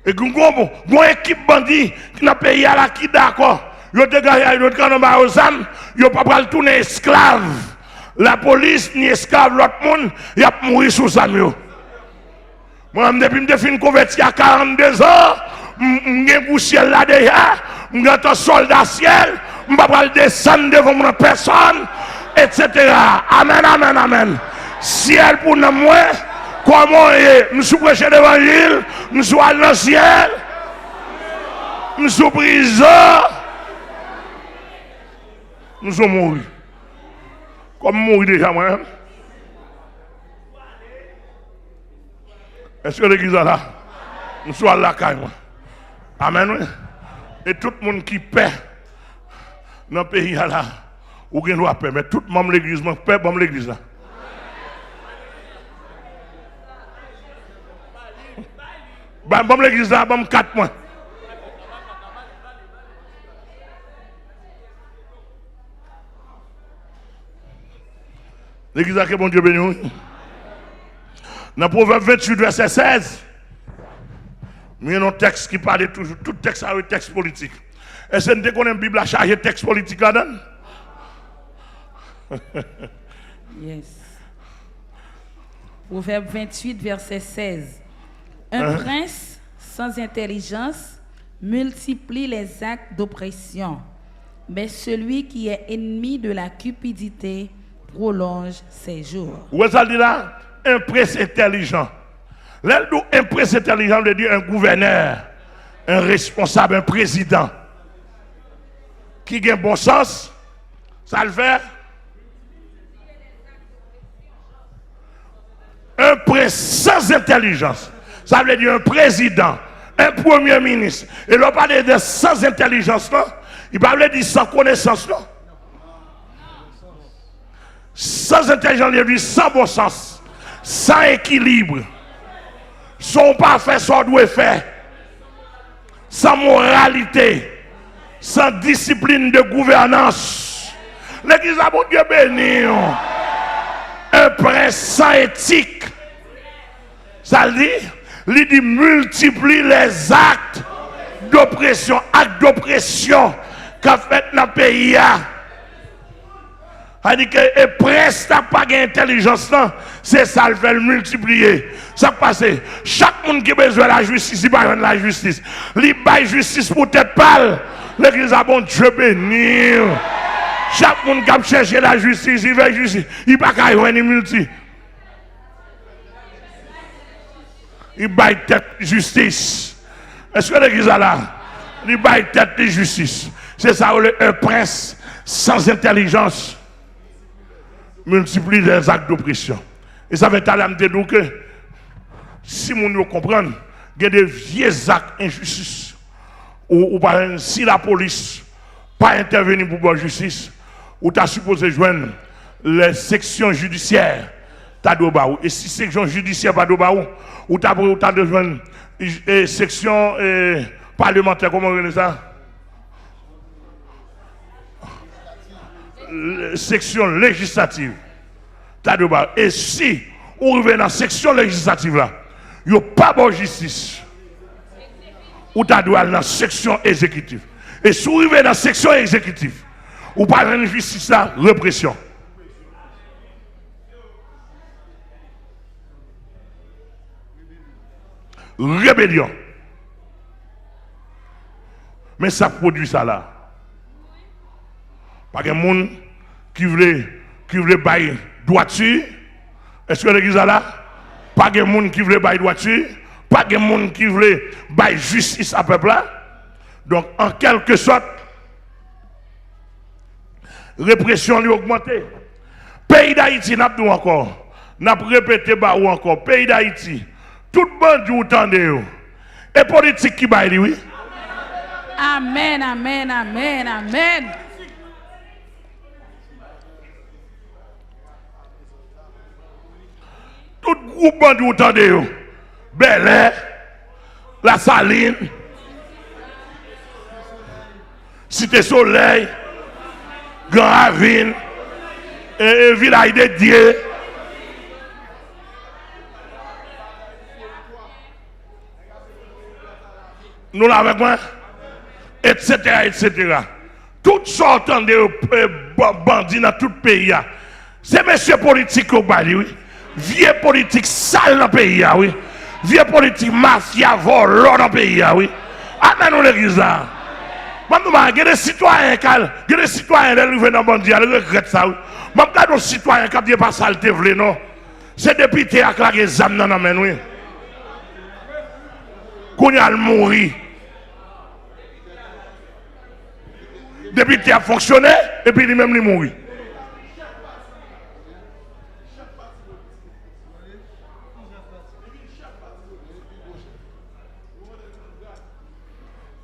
Et une équipe bandit qui n'a payé à la qui d'accord. Yo te gagné l'autre canard aux âmes, yo pas pas tourner esclave. La police ni esclave l'autre monde, y a mourir sous ça yo. Moi depuis me fin converti à 42 ans, m'gè pour ciel là déjà, m'gè un soldat ciel, m'pa pas descendre devant mon personne etc. Amen. Ciel pour nous moi. Comment je suis prêché l'évangile, je suis allé dans le ciel, je suis prison, nous sommes morts. Comme mourir déjà moi. Est-ce que l'église est là? Nous sommes à la caille. Amen. Et tout le monde qui paie dans le pays là, ou qui doit payer, mais tout le monde l'église, paie comme l'église là. Bon l'église là, bon 4 mois. L'église là, que bon Dieu béni. Dans Proverbe 28, verset 16, il y a un texte qui parle toujours, tout texte a un texte politique. Est-ce que vous connaissez la Bible à charger texte politique là-dedans? Yes. Proverbe 28, verset 16. Un prince sans intelligence multiplie les actes d'oppression, mais celui qui est ennemi de la cupidité prolonge ses jours. Où est-ce que ça dit là? Un prince intelligent. Un prince intelligent veut dire un gouverneur, un responsable, un président qui a un bon sens, ça le fait. Un prince sans intelligence. Ça veut dire un président, un premier ministre, et l'on parle de sans intelligence, non? Il parle de sans connaissance, non? Sans intelligence, il dit sans bon sens, sans équilibre, sans parfait, sans doit faire, sans moralité, sans discipline de gouvernance. L'église a bon Dieu béni. Un prince sans éthique. Ça dit, il dit multiplie les actes d'oppression qu'a fait dans le pays. Il dit que le prince n'a pas d'intelligence, c'est ça le fait le multiplier. Ça passe. Chaque monde qui a besoin de la justice, il va de la justice. Il va de justice pour tête pâle. L'église a bon Dieu béni. Chaque monde qui a cherché la justice, il veut justice. Il va pas avoir une multi. Il va tête justice. Est-ce que l'église a là? Il va tête de justice. C'est ça, un prince sans intelligence multiplie les actes d'oppression. Et ça fait à me dire que si nous comprenons, il y a des vieux actes d'injustice. Ou si la police pas intervenir pour la justice, ou tu as supposé joindre les sections judiciaires, et si section judiciaire pas de baou, ou tu as besoin de section parlementaire, comment on dit ça? Section législative. Et si on revient dans la section législative là, il n'y a pas de justice. Ou tu dois aller dans la section exécutive. Et si on revient dans la section exécutive, ou pas de justice là, répression. Rébellion. Mais ça produit ça là. Pas de monde qui voulait bailler droiture. Est-ce que l'église est là? Pas de monde qui voulait bailler droiture. Pas de monde qui voulait bailler justice à peuple là. Donc en quelque sorte, répression lui augmentée. Pays d'Haïti n'a pas encore. N'a pas répété bah ou encore. Pays d'Haïti. Tout le monde entendez. Et politique qui baille oui. Amen, amen, amen, amen. Tout groupe bandit entendez. Bel Air, La Saline, Cité Soleil, Grand Ravine, et Village de Dieu. Nous l'avons moi, etc., etc. Toutes sortes de bandits dans tout le pays. C'est monsieur politique au Bali, oui. Vieux politique sale dans le pays, oui. Vieux politique mafia, volant dans le pays, oui. Amen, nous l'église là. Il y a des citoyens qui arrivent dans le bandit, ils regrettent ça. Je regarde des citoyens qui ne pas saleté, non. C'est depuis que tu as claqué les âmes dans la main, oui. Qu'on a mourir. Depuis qu'il a fonctionné, et puis lui-même il mourit.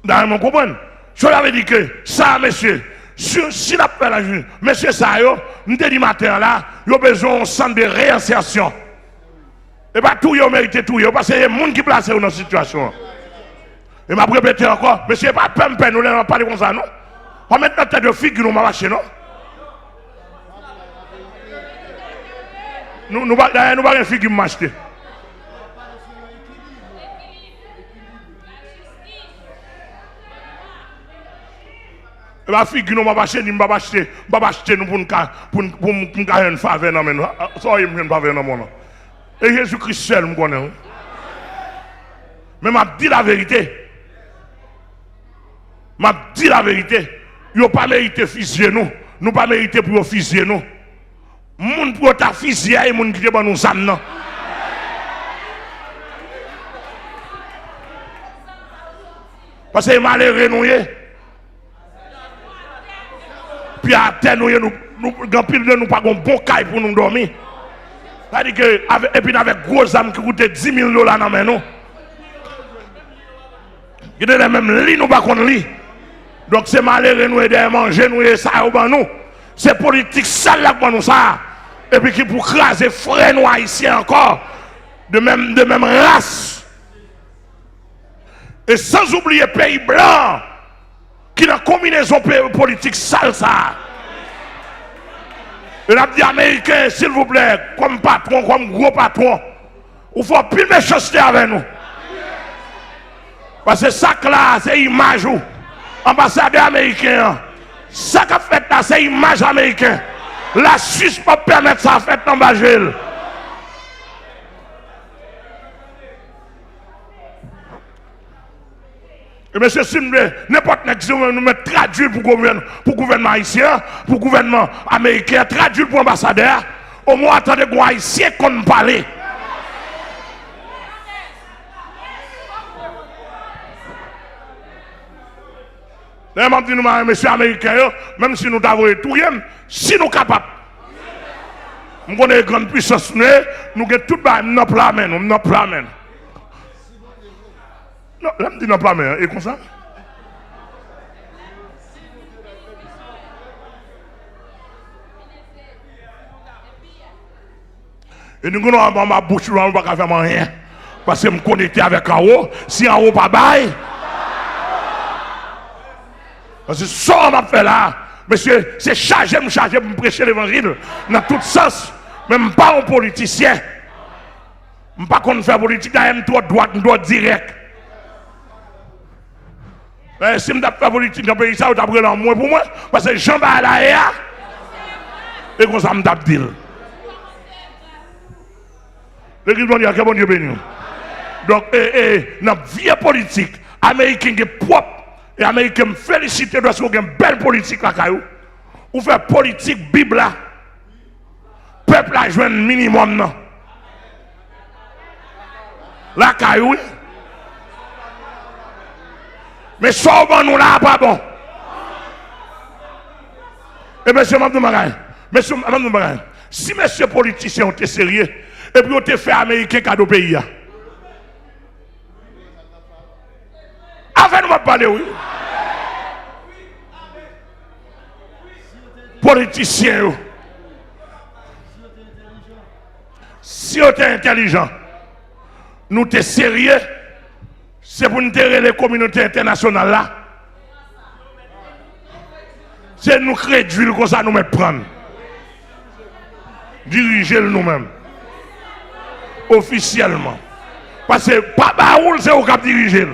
Dans mon comprendre, je l'avais dit que ça, monsieur, si la paix la juge, monsieur, ça, nous dit matin là, il a besoin d'un centre de réinsertion. Et pas tout, il mérite tout, parce que il y a des gens qui placent dans cette situation. Et m'a répété encore, monsieur, pas peine, nous n'avons pas de comme ça, non? On met notre tête de figure, nous marcher, non? Nous pas une figure m'acheter. La figure, nous pas acheter, nous pas acheter nous pour une faveur dans nous. Ça y est, une faveur dans mon. Et Jésus-Christ seul me connaît. Mais m'a dit la vérité. M'a dit la vérité. Ils n'ont pas mérité fusiller nous. Nous pas mérité pour fusiller nous. Moun pour ta fusiller et moun qui est nous âmes. Parce que malheureux nous y est. Puis à terre nous grand pile de nous pas un bon caille pour nous dormir. C'est-à-dire que et puis avec gros âmes qui coûtent $10,000 dans main nous. Il y a même lit, nous pas qu'on lit. Donc c'est malheureux nous aider à manger, nous et ça au ban nous. C'est politique sale là pour nous ça. Et puis qui pour craser frères nous haïtiens encore de même race. Et sans oublier pays blanc qui dans combinaison politique sale ça. Et l'a dit américain, s'il vous plaît, comme patron, comme gros patron, il faut plus de méchanceté avec nous. Parce que ça là, c'est image ou ambassadeur américain. Ça qu'a fait là, c'est image américain. La Suisse peut permettre ça fait en Bagel. Et monsieur Simble, n'importe qui nous met traduit pour gouvernement haïtien, pour gouvernement américain, traduit pour ambassadeur, au moins attendez qu'on haïtien qu'on parle. Même si nous monsieur américain, même si nous avons tout, si nous sommes capables, nous avons une grande puissance, nous avons tout dans plan, nous avons plan. Non, là, je dis non, pas mais, et comme ça? Et nous avons ma bouche, nous ne pouvons pas faire rien. Parce que je me connecte avec en haut. Si en haut, pas bail. Parce que ça, on m'a fait là. Monsieur, c'est chargé pour me prêcher l'évangile. Dans tout sens. Même pas un politicien. Je ne pas qu'on fait politique, il y a une droite direct. Si je fais politique dans le pays, ça va être moins pour moi. Parce que Jean va aller là. Et comme ça, je dis. L'église va dire que bon Dieu béni. Donc, dans la vie politique, Américain est propre. Et Américain me félicite de ce qu'il y a une belle politique là. Ou fait politique Bible là. Peuple a joué un minimum. Non. La caillou. Mais sauvons nous là, pas bon. Et monsieur Mabdou si monsieur politicien ont été sérieux, et puis on te fait américain cadeau pays. Avec nous parler, oui. Politicien, si on est intelligent, nous sommes sérieux. C'est pour nous terrer les communautés internationales là. C'est nous créer d'huile comme ça nous mettre prendre. Diriger nous-mêmes. Officiellement. Parce que pas Baoul c'est au cap diriger.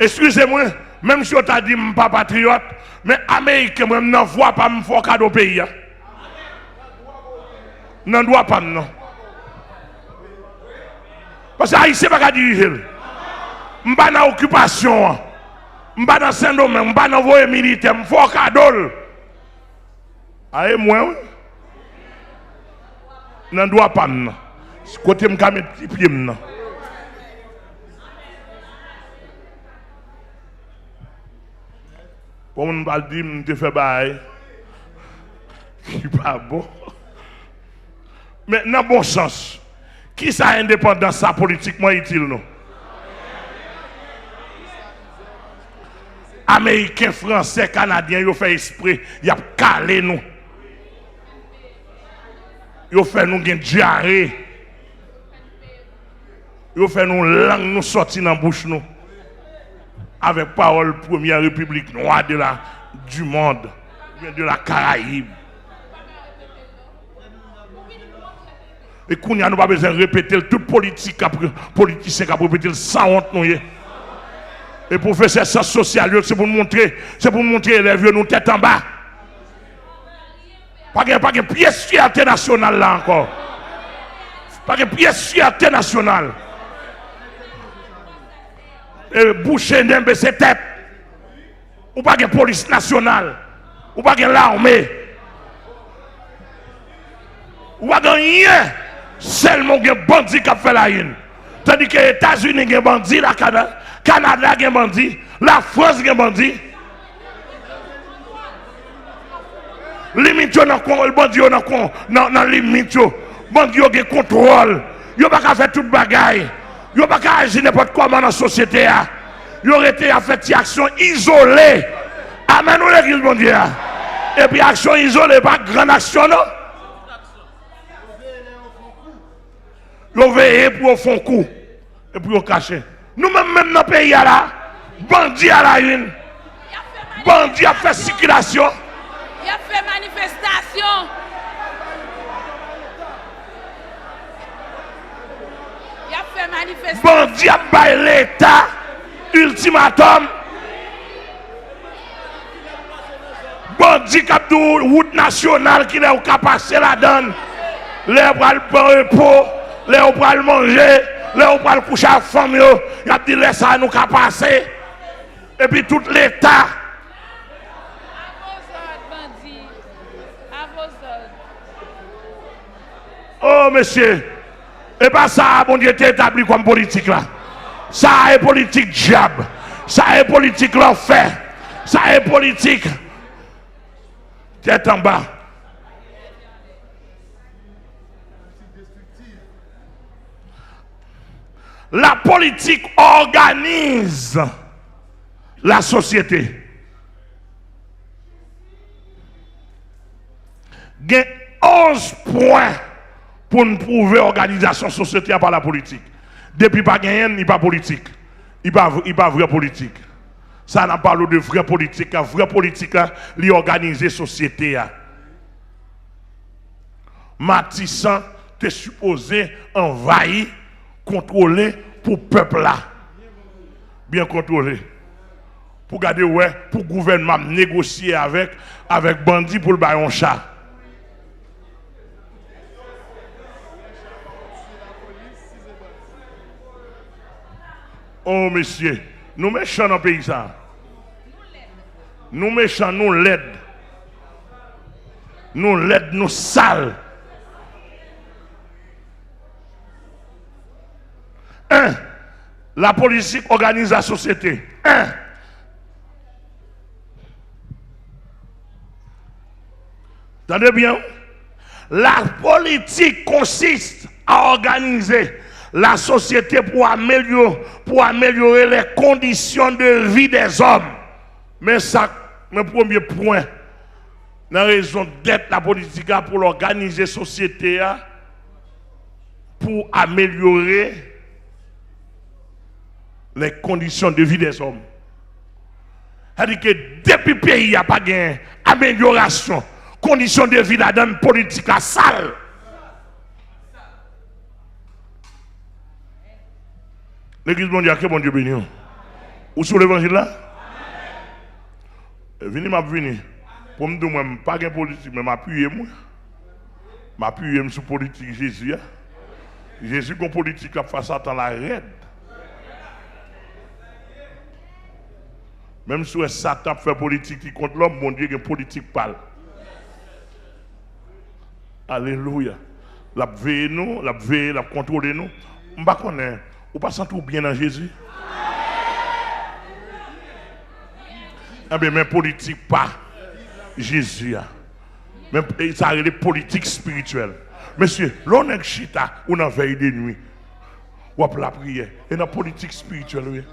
Excusez-moi, même si on t'a dit que je ne suis pas patriote, mais Américain, je ne vois pas me faire cadeau au pays. Non, ne doit pas, non. Parce que Haïtien n'est pas diriger. Je ne suis pas dans l'occupation. Je ne suis pas dans Saint-Domingue, je ne suis pas dans le voie militaire, je fais cadeau. Aïe, moi, oui. Non, ne doit pas, non. Côté, je vais mettre petit pied, non. Pour me dire, je te fais bail. Je suis pas bon. Mais dans le bon sens, qui ça indépendance ça politiquement utile non? Américains, Français, Canadiens, ils ont fait esprit, ils ont calé nous. Ils ont fait nous une diarrhée. Ils ont fait nous langue nous sortir dans la bouche nous. Avec parole première république noire du monde, de la Caraïbe. Et qu'on n'a pas besoin de répéter tout politicien qui a répété sans honte. Et pour faire ça social, c'est pour montrer les vieux nous tête en bas. Pas de pièce fierté nationale là encore. Pas de pièce fierté nationale. Et boucher n'aime ses têtes. Ou pas de police nationale. Ou pas de l'armée. Ou pas de rien. Seulement des bandits qui ont fait la haine. Tandis que les États-Unis ont des bandits, le Canada a des bandits, la France a des bandits. Les bandits dans limite. Bandi yo gen contrôle. Yo pas qu'à faire toute bagaille. Yo pas qu'à agir n'importe comment dans la société. Yo été à faire des actions isolées. Amen ou l'église bon Dieu. Et puis action isolée, pas grande action non. Yo veillé pour au fond coup et puis au cacher. Nous-mêmes dans le pays là, bandits à la une. Bandits a fait circulation. Il a fait manifestation. Il a fait manifestation. Bandits a baillé l'État. Ultimatum. Bandits qui a dit route nationale qui est capacité la donne. Les bras le repos, les bras le manger, les bras le coucher à la femme. Il a dit laisse ça nous passer. Et puis tout l'État. Oh, monsieur, et pas ça, bon Dieu, t'es établi comme politique là. Ça est politique diable. Ça est politique l'enfer. Ça est politique. Tête en bas. La politique organise la société. Il y a 11 points pour nous prouver l'organisation société par la politique. Depuis pas gagné, il n'y a pas politique. Il n'y a pas vraie politique. Ça n'a pas de vraie politique. La vraie politique, c'est organiser la société. Matissan, tu es supposé envahir, contrôler pour le peuple là. Bien contrôler. Pour garder, ouais, pour le gouvernement négocier avec bandits pour le bailler un chat. Oh, monsieur, nous méchants dans le pays. Nous méchants, nous laides. Nous laides, nous sales. 1. La politique organise la société. 1. Entendez bien? La politique consiste à organiser la société pour améliorer les conditions de vie des hommes. Mais ça, mon premier point, la raison d'être la politique pour organiser la société, pour améliorer les conditions de vie des hommes. C'est-à-dire que depuis le pays, il n'y a pas d'amélioration, conditions de vie dans la politique sale. L'église mondiale, que bon Dieu béni. Ou sur l'évangile là? Venez m'appuyer. Pour me dire, moi, pas de politique, mais m'appuyer moi. M'appuyer sur la politique Jésus. Jésus, comme politique, a fait ça dans la raide. Même si Satan fait politique qui contre l'homme, mon Dieu, il y a une politique parle. Alléluia. La veille nous, la veille, la contrôler nous. Je ne sais pas, ou pas sentir bien dans Jésus. Eh bien, même politique pas Jésus. Même ça est politique spirituelle. Monsieur, l'on est chita ou dans veille de nuit. Ou la prière. Et dans la politique spirituelle.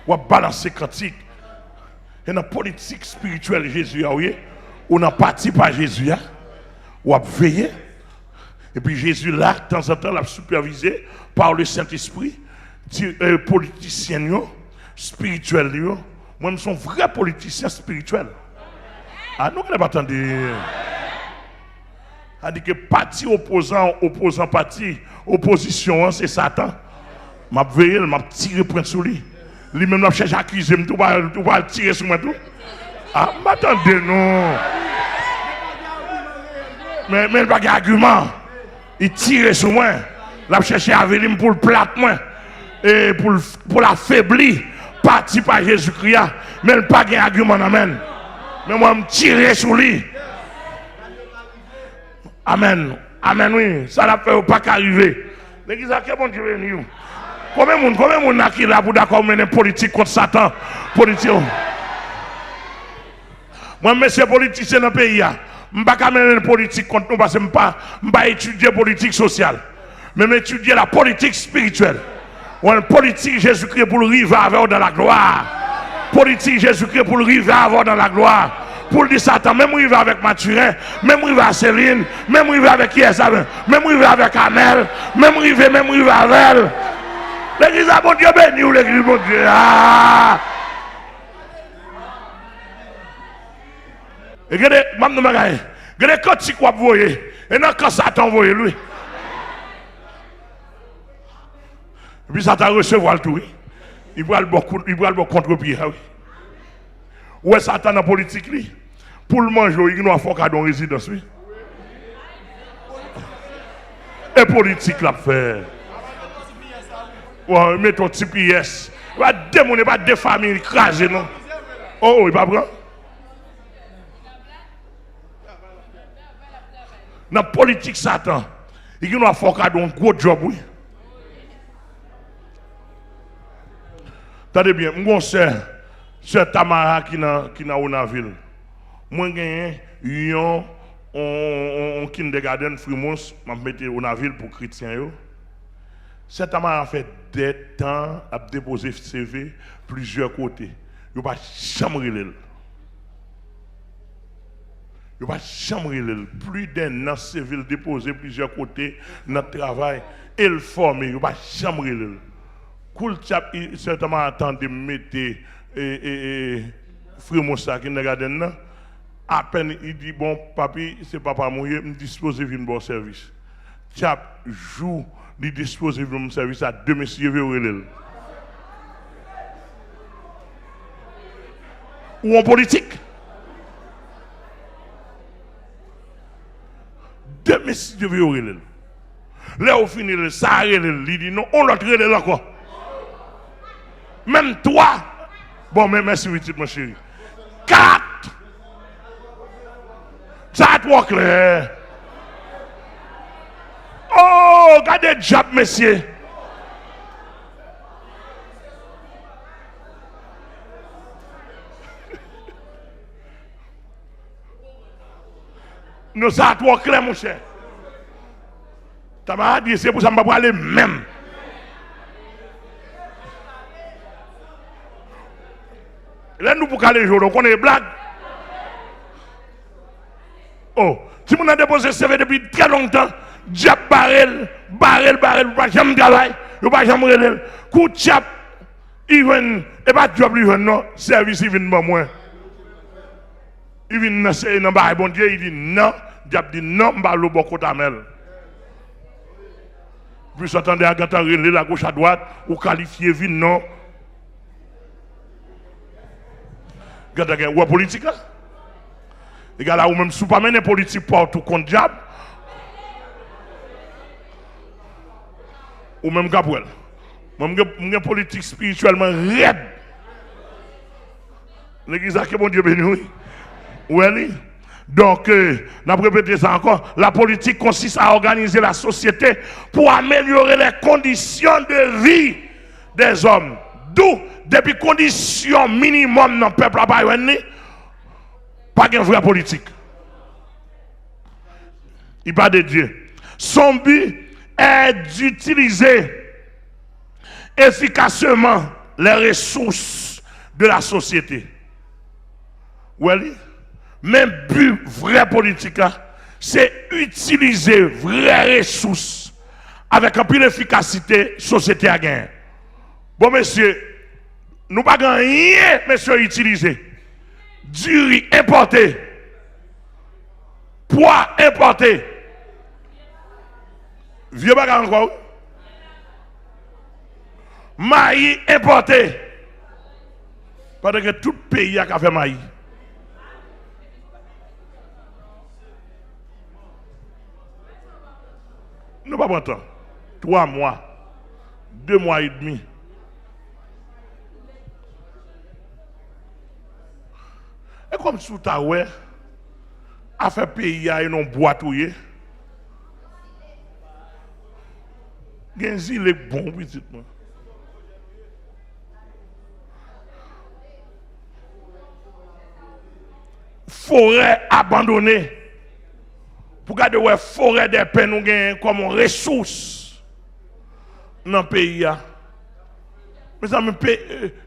Ou balancer cantique. Et dans la politique spirituelle Jésus. Ou dans parti par Jésus. Ou veiller. Et puis Jésus là, de temps en temps, l'a supervisé par le Saint-Esprit, politiciens spirituels. Moi, je suis un vrai politicien spirituel. Ah, nous ne pas attendre. On dit que parti opposant parti, opposition, c'est Satan. Je vais veiller, je vais tirer point sur lui. Lui-même, je cherche à accuser, je vais tirer sur moi tout. Ah, m'attendez, non. Mais il n'y a pas d'argument. Il tire sur moi. Il cherche à venir pour le plat moi. Et pour l'affaiblir. Parti par Jésus-Christ. Mais il n'y a pas d'argument. Amen. Mais moi, je me tire sur lui. Amen. Amen, oui. Ça n'a pas qu'arriver. L'église a quel bon Dieu venu. Combien de monde qui là pour d'accord mener politique contre Satan? Politique. Moi, monsieur politicien dans le pays, Je ne vais pas mener politique contre nous parce que je ne vais pas étudier politique sociale. Mais étudier la politique spirituelle. Ou une politique Jésus-Christ pour le river avec dans la gloire. Politique Jésus-Christ pour le river avec dans la gloire. Pour le dire Satan, même river avec Mathurin, même river avec Céline, même river avec Yesa, même river avec Amel, même river avec elle. L'église a bon Dieu béni ou l'église bon Dieu. Ah! Et regardez, regardez quand tu crois vous voyez, et non quand Satan voyez lui. Et puis Satan recevoir le tout. Il va le contre-pied. Où est Satan dans la politique lui? Pour le manger, il a fait cadeau en résidence. Et politique l'a fait. Ouais, mets ton petit pièce. Il va démoner, pas des familles écrasées, non? Oh, il va prendre. Dans la politique, Satan, il a fait un gros job, oui. Attendez bien, mon sœur Tamara qui est dans ville. Moi, j'ai un kindergarten Fremont, je vais mettre en ville pour les chrétiens. Cette Tamara a fait des temps à déposer CV plusieurs côtés. Il ne va pas jamais relire. Il ne va pas jamais relire. Plus d'un an CV déposé plusieurs côtés dans notre travail. Et le former, il ne va pas jamais relire. Cool chap, certainement attend de mettre Fremont ça qui kindergarten. À peine il dit bon papi c'est papa mouillé me dispose de bon service. Chap joue il dispose de mon service à deux messieurs relève. Ou en politique. Deux messieurs relève. Là au final ça relève il dit non on l'autre relève encore. Même toi. Bon mais merci mon chéri. 4. Ça te voit clair. Oh, regardez le job, messieurs. Nous, ça te voit clair, mon cher. Tu m'as dit, c'est pour ça que je vais aller même. Là, nous, pour aller jouer, on est blague. Oh, si vous avez déposé CV depuis très longtemps, diable barrel, pas jamais travail, pas jamais relève. Coup de chap, il vient, et pas de job, il vient, non, service, il vient pas moins. Il vient dans le bon Dieu, il dit non, diable dit non, je vais le bon côté amel. Puis s'attendez à gâter la gauche à droite, ou qualifier, vin non. Gâter ou politique là? Les gars là, ou même si pas mener politique pour tout contre diable, ou même Gabriel. Moi, je politique spirituellement raide. L'église a que bon Dieu béni. Oui. Donc, n'a répété ça encore. La politique consiste à organiser la société pour améliorer les conditions de vie des hommes. D'où, depuis conditions minimum dans le peuple à Bayouani, pas de vraie politique. Il parle de Dieu. Son but est d'utiliser efficacement les ressources de la société. Oui. Même but vrai politique, c'est utiliser vraies ressources avec un peu d'efficacité, société à gagner. Bon, monsieur, nous ne pouvons rien, monsieur, utiliser. Du riz importé, poids importé. Vieux bagarre encore. Maïs importé. Parce que tout pays a fait maïs. Nous pas bon temps. 3 mois, 2 mois et demi. Et comme sous ta ouais, a fait pays à une boîte ouillée. Genzi les bons petit moi. Forêt abandonnée. pour garder la forêt des peines nous gagnons comme ressource dans le pays. Mes amis,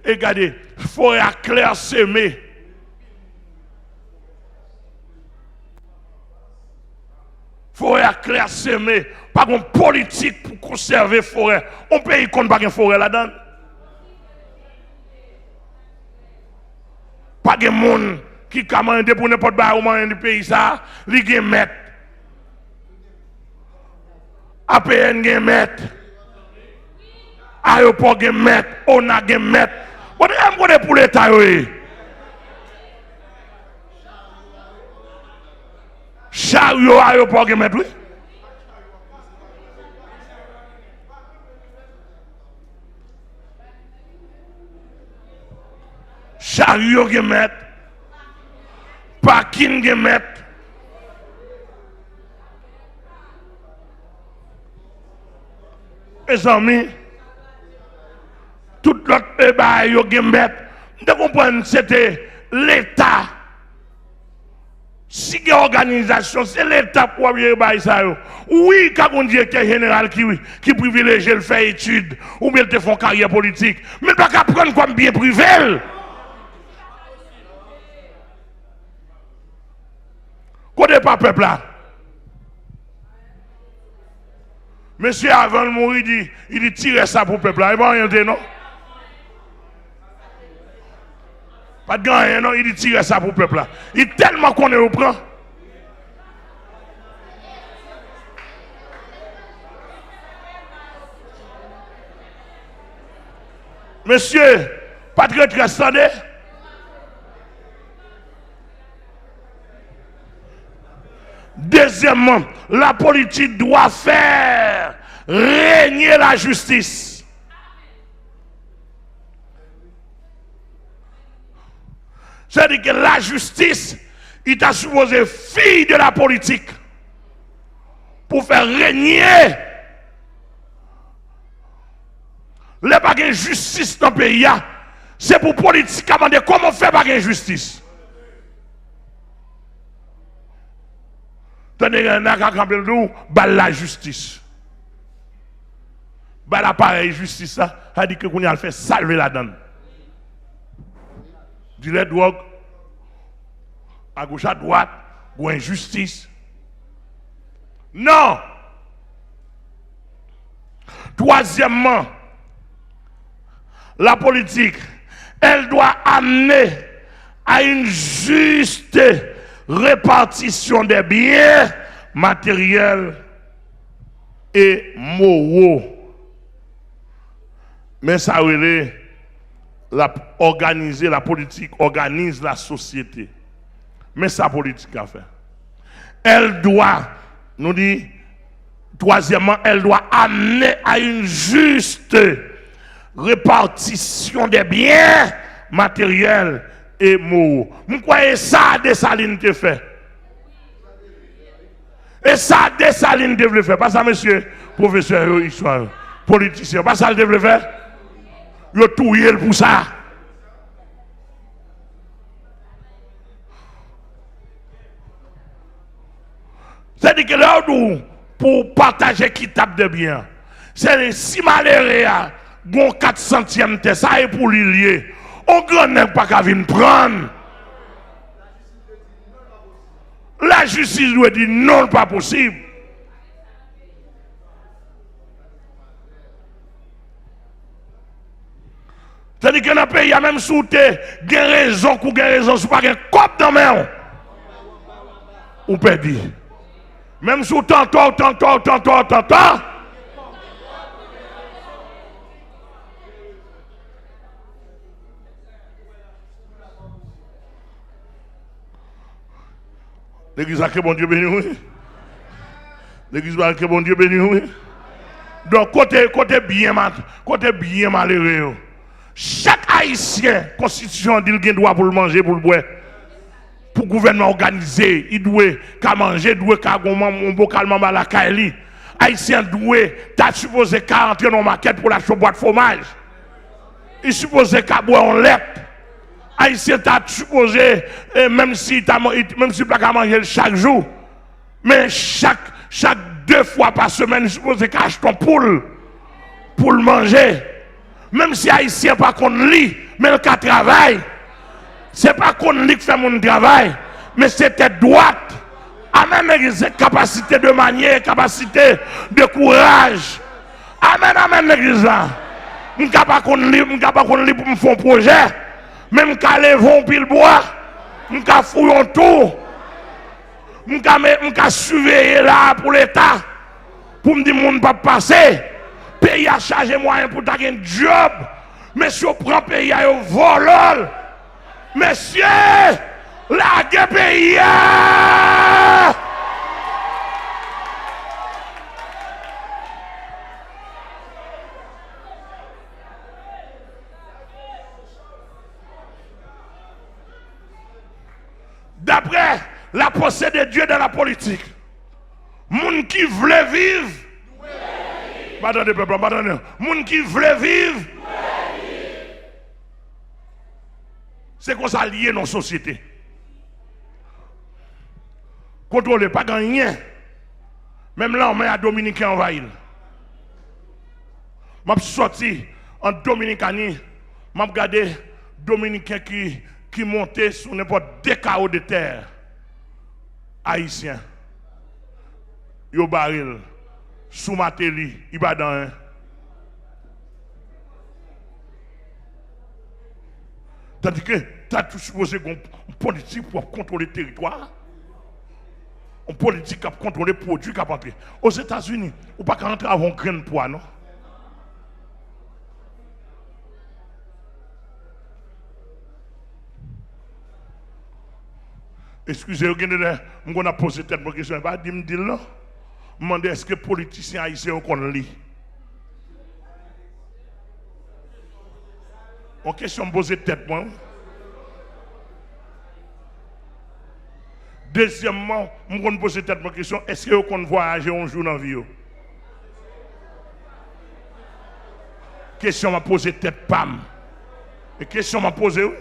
regardez, forêt à clair semée. Forêt à clair semée. Pas de politique pour conserver la forêt. On pays qu'on n'a pas de forêt là-dedans. Pas de monde qui commande pour n'importe quoi du pays ça, li gen met. APN gen met. Aéroport gen met, ONA gen met. Bon, on est pour l'État. Chariot aéroport gen met, oui. Chariot gen met. Parking gen met. Mes amis, tout l'autre débat yo gen met. De comprendre c'était l'État. Si il y a une organisation, c'est l'État pour avoir ça. Oui, quand on dit que général qui privilégie le faire études ou bien te font carrière politique, mais pas qu'à prendre comme bien privé. Côté pas peuple là. Monsieur avant de mourir, il dit tirer ça pour le peuple là. Il va rien dire non? Pas de gain, non? Il dit tirer ça pour le peuple là. Il est tellement qu'on est au prend. Monsieur, pas de retraite, attendez. Deuxièmement, la politique doit faire régner la justice. C'est-à-dire que la justice, il t'a supposé fille de la politique pour faire régner les bagages justice dans le pays. C'est pour politique demander comment faire bagages justice. Tandis qu'il y a un campé nous, la justice. L'appareil justice, ça dit que qu'on a fait salver la donne. Du lait drogue, à gauche à droite, ou injustice. Non! Troisièmement, la politique, elle doit amener à une juste répartition des biens matériels et moraux. Mais ça relève organiser la politique, organise la société. Mais ça politique a fait. Elle doit, nous dit, troisièmement, elle doit amener à une juste répartition des biens matériels et moraux. Vous croyez ça, Dessalines te fait? Et ça, Dessalines devait faire. Pas ça, monsieur, professeur, histoire, politicien. Pas ça, le devait faire. Il a tout pour ça. C'est-à-dire que là, pour partager qui tape de bien, c'est si malheureux, bon 4 centièmes, ça est pour l'ilier. On ne peut pas qu'à venir prendre. La justice doit dire non, pas possible. C'est-à-dire que dans le pays, il y a même sous des raisons, ou des raisons, sous pas un cop dans la main. Ou peut dire. Même sous tant. L'église a que bon Dieu béni, oui. L'église a que bon Dieu béni, oui. Donc, côté bien malheureux. Chaque Haïtien, constitution dit qu'il doit pour le manger, pour le boire. Pour le gouvernement organisé, il doit qu'à manger, il doit qu'à un bocal à la Kaili. Haïtien doit, t'as supposé qu'à entrer dans la maquette pour l'acheter boîte de fromage. Il supposé qu'à boire en lait. Haïtien t'a supposé, même si tu n'as pas manger chaque jour, Mais chaque 2 fois par semaine, je suppose que acheter ton poule pour le manger. Même si Haïtien pas qu'on lit, mais le cas travail. C'est pas qu'on lit qui fait mon travail, mais c'était droite. Amen, l'église, capacité de manière, capacité de courage. Amen, amen, l'église là. Je ne suis pas qu'on lit pour me faire un projet. Même quand les vont pile bois, je suis fouillon tout. Je suis surveiller là pour l'État. Pour me dire que je ne pas passer. Le pays a chargé moyen pour avoir un job. Monsieur, prend le pays à voler. Monsieur, la guerre pays. D'après la pensée de Dieu dans la politique, moun qui voulait vivre, attendez peuple, attendez, moun qui voulait vivre, c'est qu'on s'allie dans la société. Contrôler, pas gagner. Même là, on met à Dominicain envahi. Je suis sorti en Dominicanie, je regardé Dominicain qui montait sur n'importe quel carreau de terre. Haïtien. Yo baril. Sous Matéli, Ibadan. Tandis que tu as tout supposé une politique pour contrôler le territoire. Une politique pour contrôler les produits qui rentrent. Aux États-Unis, on ne peut pas rentrer avant un grain de poids, non? Excusez-moi, je vais poser cette question. Je ne vais pas dire là. Je me demande est-ce que les politiciens haïtiens qu'on lit? En question, je pose tête. Deuxièmement, je vais poser tête ma question. Est-ce que vous comptez voyager un jour dans la vie? Question m'a posé tête pam. Et question m'a posé oui.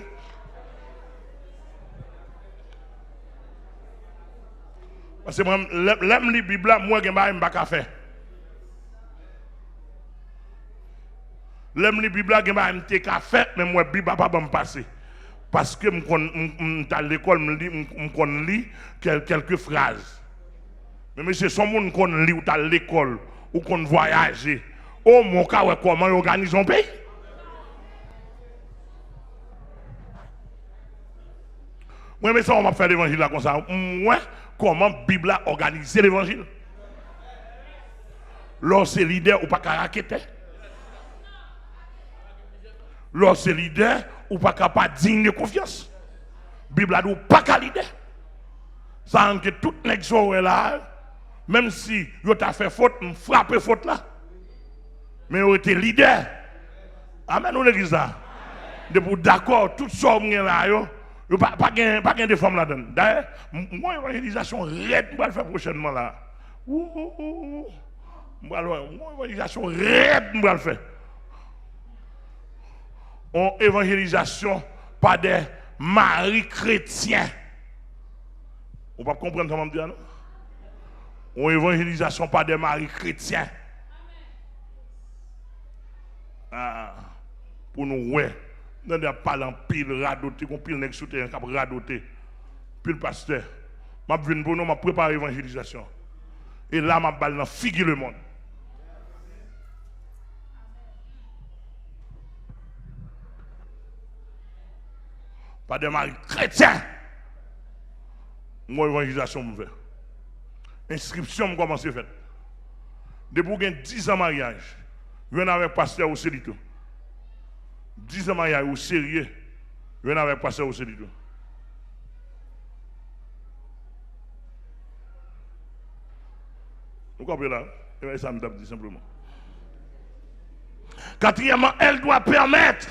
Parce que moi, l'aime la Bible, moi, je ne vais pas faire. L'aime la Bible, je ne vais pas faire, mais moi, la Bible ne va pas me passer. Parce que à l'école, je lis quelques phrases. Mais c'est son monde qu'on lit ou à l'école, ou qu'on voyage. Oh, mon cas, comment on organise un pays? Moi, mais ça, on va faire l'évangile là comme ça. Moi, comment la Bible a organisé l'évangile? Lorsque c'est leader ou pas caractère. Lorsque c'est leader ou pas capable digne de confiance. La Bible a dit pas qu'à leader. Ça veut dire que tout l'exo est là, même si vous avez fait faute, frappé faute là. Mais vous êtes leader. Amen ou l'église là. D'accord, tout ça là, pas de femmes là-dedans. D'ailleurs, moi, l'évangélisation raide, je vais le faire prochainement là. Moi, l'évangélisation raide, je vais le faire. On évangélisation pas des maris chrétiens. On va comprendre comment dire, non? On évangélisation pas des maris chrétiens. Ah, pour nous, ouais. Nous n'avons pas en pile radoté, qu'on pile nèg souterrain cap radoté. Puis le pasteur, m'a vinn pour nous, m'a préparé l'évangélisation. Et là m'a balle dans figure le monde. Pas de mari chrétien. Moi l'évangélisation me fait. Inscription me commence à faire. Depuis que 10 ans de mariage, je viens avec pasteur au Célito. 10 ans de mariage au sérieux, je viens avec pasteur au Célito. Vous comprenez là? Et ça me dit simplement. Quatrièmement, elle doit permettre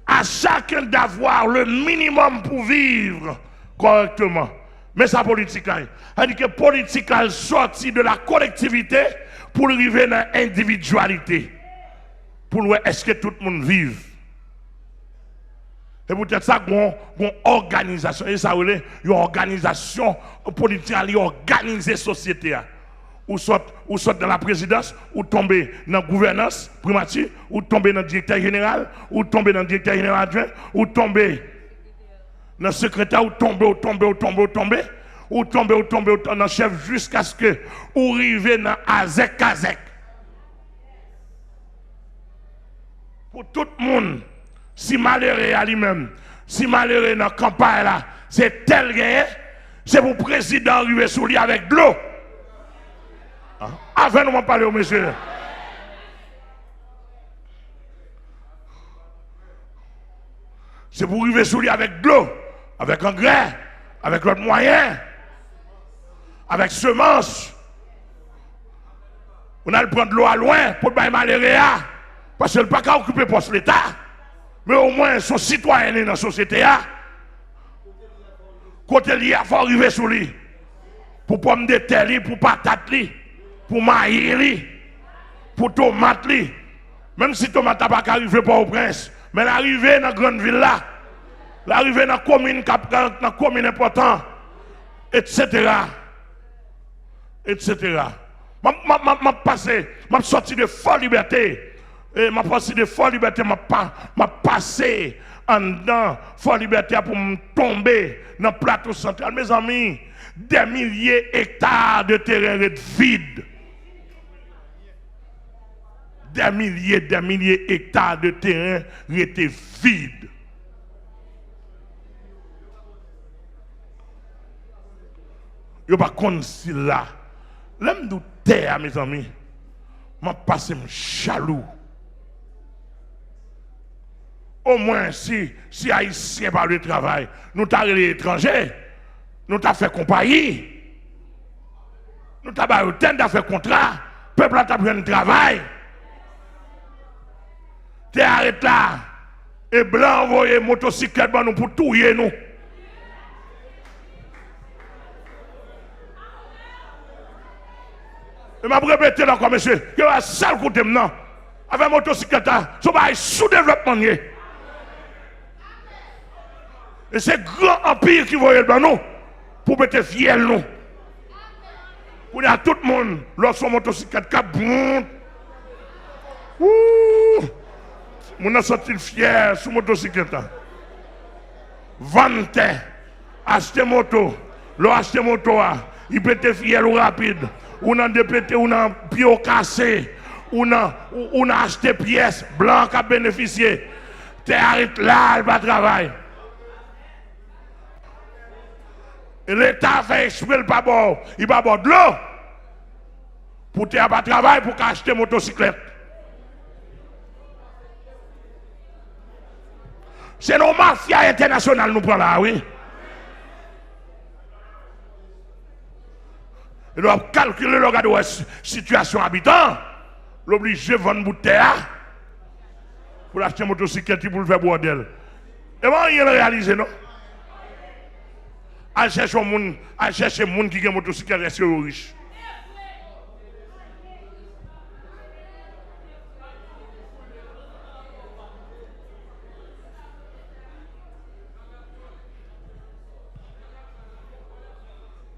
à chacun d'avoir le minimum pour vivre correctement. Mais sa politique, elle dit que politique elle sortit de la collectivité pour arriver dans l'individualité. Pour voir est-ce que tout le monde vive. Et peut-être ça, une organisation. Et ça, une organisation politique, organiser la société. Ou soit dans la présidence, ou tomber dans la gouvernance primature, ou tomber dans le directeur général, ou tomber dans le directeur général adjoint, ou tomber dans le secrétaire, ou tomber dans le chef jusqu'à ce que vous arrivez dans Azek. Pour tout le monde, si malheureux à lui-même, si malheureux dans la campagne là, c'est tel gain, c'est pour le président arriver sous lui avec de l'eau. Avant de m'en parler au monsieur. C'est pour arriver sous lui avec de l'eau, avec engrais, avec l'autre moyen, avec semences. On a le prendre de l'eau à loin pour ne pas malheureux. Parce qu'il n'a pas qu'à occuper poste l'État. Mais au moins son citoyen dans la société. Côté il faut arriver sous lui. Pour pomme de terre, pour patate, pour maïs, pour tomate. Même si tomate n'a pas arrivé pour au prince, mais l'arrivée dans la grande ville là, l'arrivée dans la commune, dans la commune importante, etc. Je passé, je sorti de folle liberté. Et ma passé de folle liberté, m'a passé en dedans folle liberté pour me tomber dans le plateau central. Mes amis, des milliers d'hectares de terrain vides. Des milliers d'hectares de terrain étaient vides. Je ne sais pas si là, l'homme de terre, mes amis, m'a passé jaloux. Au moins, si Haïtien par le travail, nous t'avons les étrangers, nous t'avons fait compagnie, nous t'avons fait contrat, le peuple a pris un travail. Tu arrêtes là, et blanc envoyé motocyclette pour nous pour touiller nous. Je vais répéter encore, monsieur, il y a un seul côté maintenant, avec motocyclette, ça va être sous-développement. Et c'est grand empire qui voyait le nous pour mettre fiel nous. Pour dire à tout le monde, lorsqu'on motocyclette, bon. On a sorti fier sur motocyclette. Vente, acheter moto, l'acheter moto, il peut être fier ou rapide. On a dépété, on a pied cassé, on a acheté pièces blanches à bénéficier. Tu arrêtes là, il va travailler. L'État fait exprès le pas bon, il va boire de l'eau pour faire un travail pour acheter une motocyclette. C'est nos mafias internationales nous prennent là, oui. Ils doivent calculer le regard de la situation habitant, l'obliger à vendre une bouteille pour acheter une motocyclette pour le faire boire d'elle. Et bon, il a réalisé, non? À chercher un monde qui a une motocyclette et c'est riche.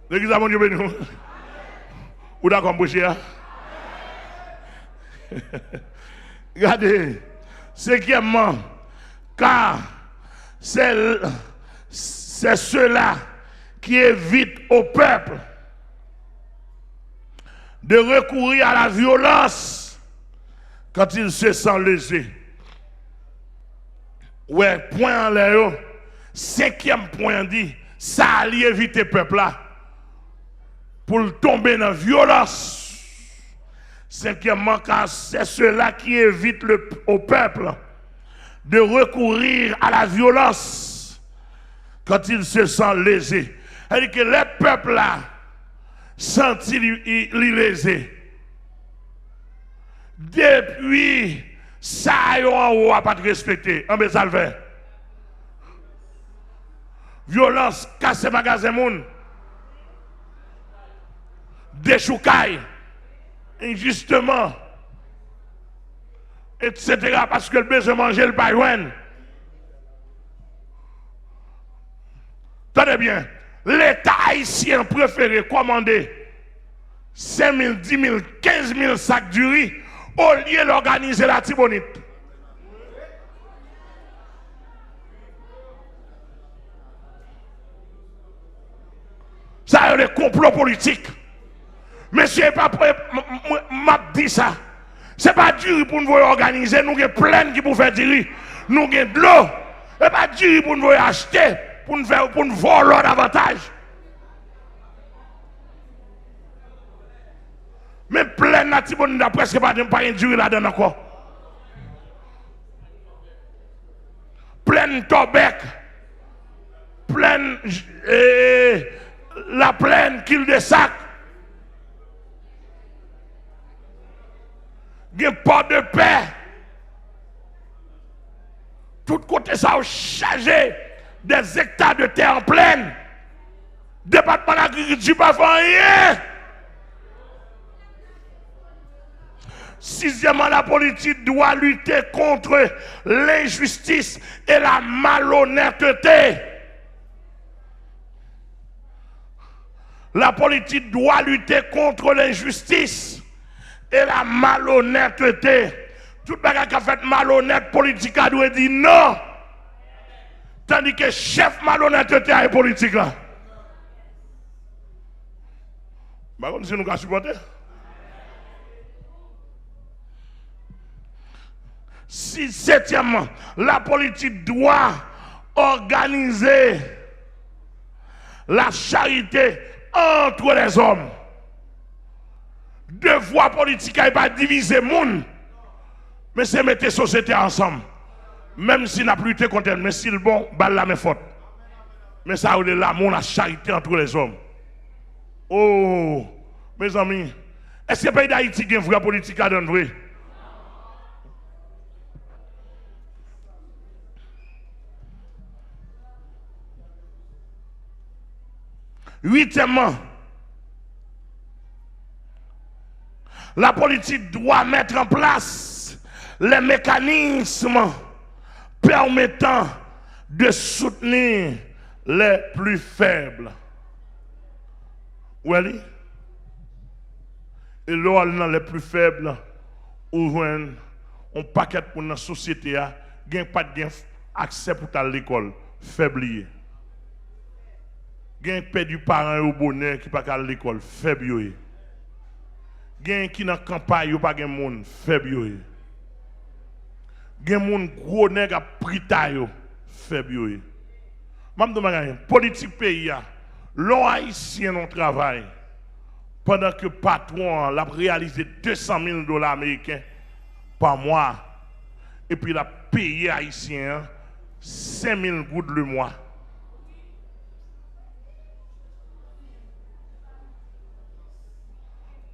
L'église à mon Dieu béni. Ou d'accord, mon cher? Regardez, cinquièmement, car c'est cela qui évite au peuple de recourir à la violence quand il se sent lésé. Ouais, point en l'air. Cinquième point dit, ça allait éviter le peuple là pour tomber dans la violence. Cinquièmement, car c'est cela qui évite au peuple de recourir à la violence quand il se sent lésé. C'est-à-dire que les peuples là sentent les lésés. Depuis ça, on n'a pas de respecter. En Bésalvé. Violence, casser magasin moun. Déchoucaille. Injustement. Etc. Parce que le besoin de manger le baïwen. Tenez bien, l'État haïtien préféré commander 5 000, 10 000, 15 000 sacs du riz au lieu d'organiser la Tibonite. Ça, c'est le complot politique. Monsieur, pas prêt, m'a dit ça. Ce n'est pas du riz pour nous organiser, nous avons plein qui pour faire du riz. Nous avons de l'eau. Ce n'est pas du riz pour nous acheter, pour nous voler davantage. Mais plein de Tibonite n'a presque pas de du riz là-dedans encore. Plein de tobec, plein la plaine qu'il de sac. Des ports de paix. Tout côté ça a chargé des hectares de terre en pleine. Département de l'agriculture pas fait rien. Sixièmement, la politique doit lutter contre l'injustice et la malhonnêteté. La politique doit lutter contre l'injustice et la malhonnêteté. Tout le monde qui a fait malhonnête politique a dû dire non. Tandis que chef malhonnêteté a politique là. Par contre, si nous avons supporté. Septièmement, la politique doit organiser la charité entre les hommes. Devoir politique n'est pas diviser le monde, mais c'est mettre la société ensemble. Même s'il n'a plus été contre elle, mais si le bon, balle la main forte. Mais ça, c'est l'amour, la charité entre les hommes. Oh, mes amis, est-ce que le pays d'Haïti a une vraie politique à donner? Huitièmement, la politique doit mettre en place les mécanismes permettant de soutenir les plus faibles. Oui. Et là, les plus faibles, ou un paquet pour la société, il n'y a pas d'accès pour aller à l'école, faible. Il y a un père du parent au bonheur qui ne peut pas aller à l'école, faible. Il y a un qui dans la campagne, pas de monde, faible. Il y a un monde gros nèg a pris taille, faible. Même de la politique pays, l'on haïtien on travail pendant que le patron a réalisé 200 000 $ américains par mois et puis il a payé haïtien 5 000 gouttes le mois.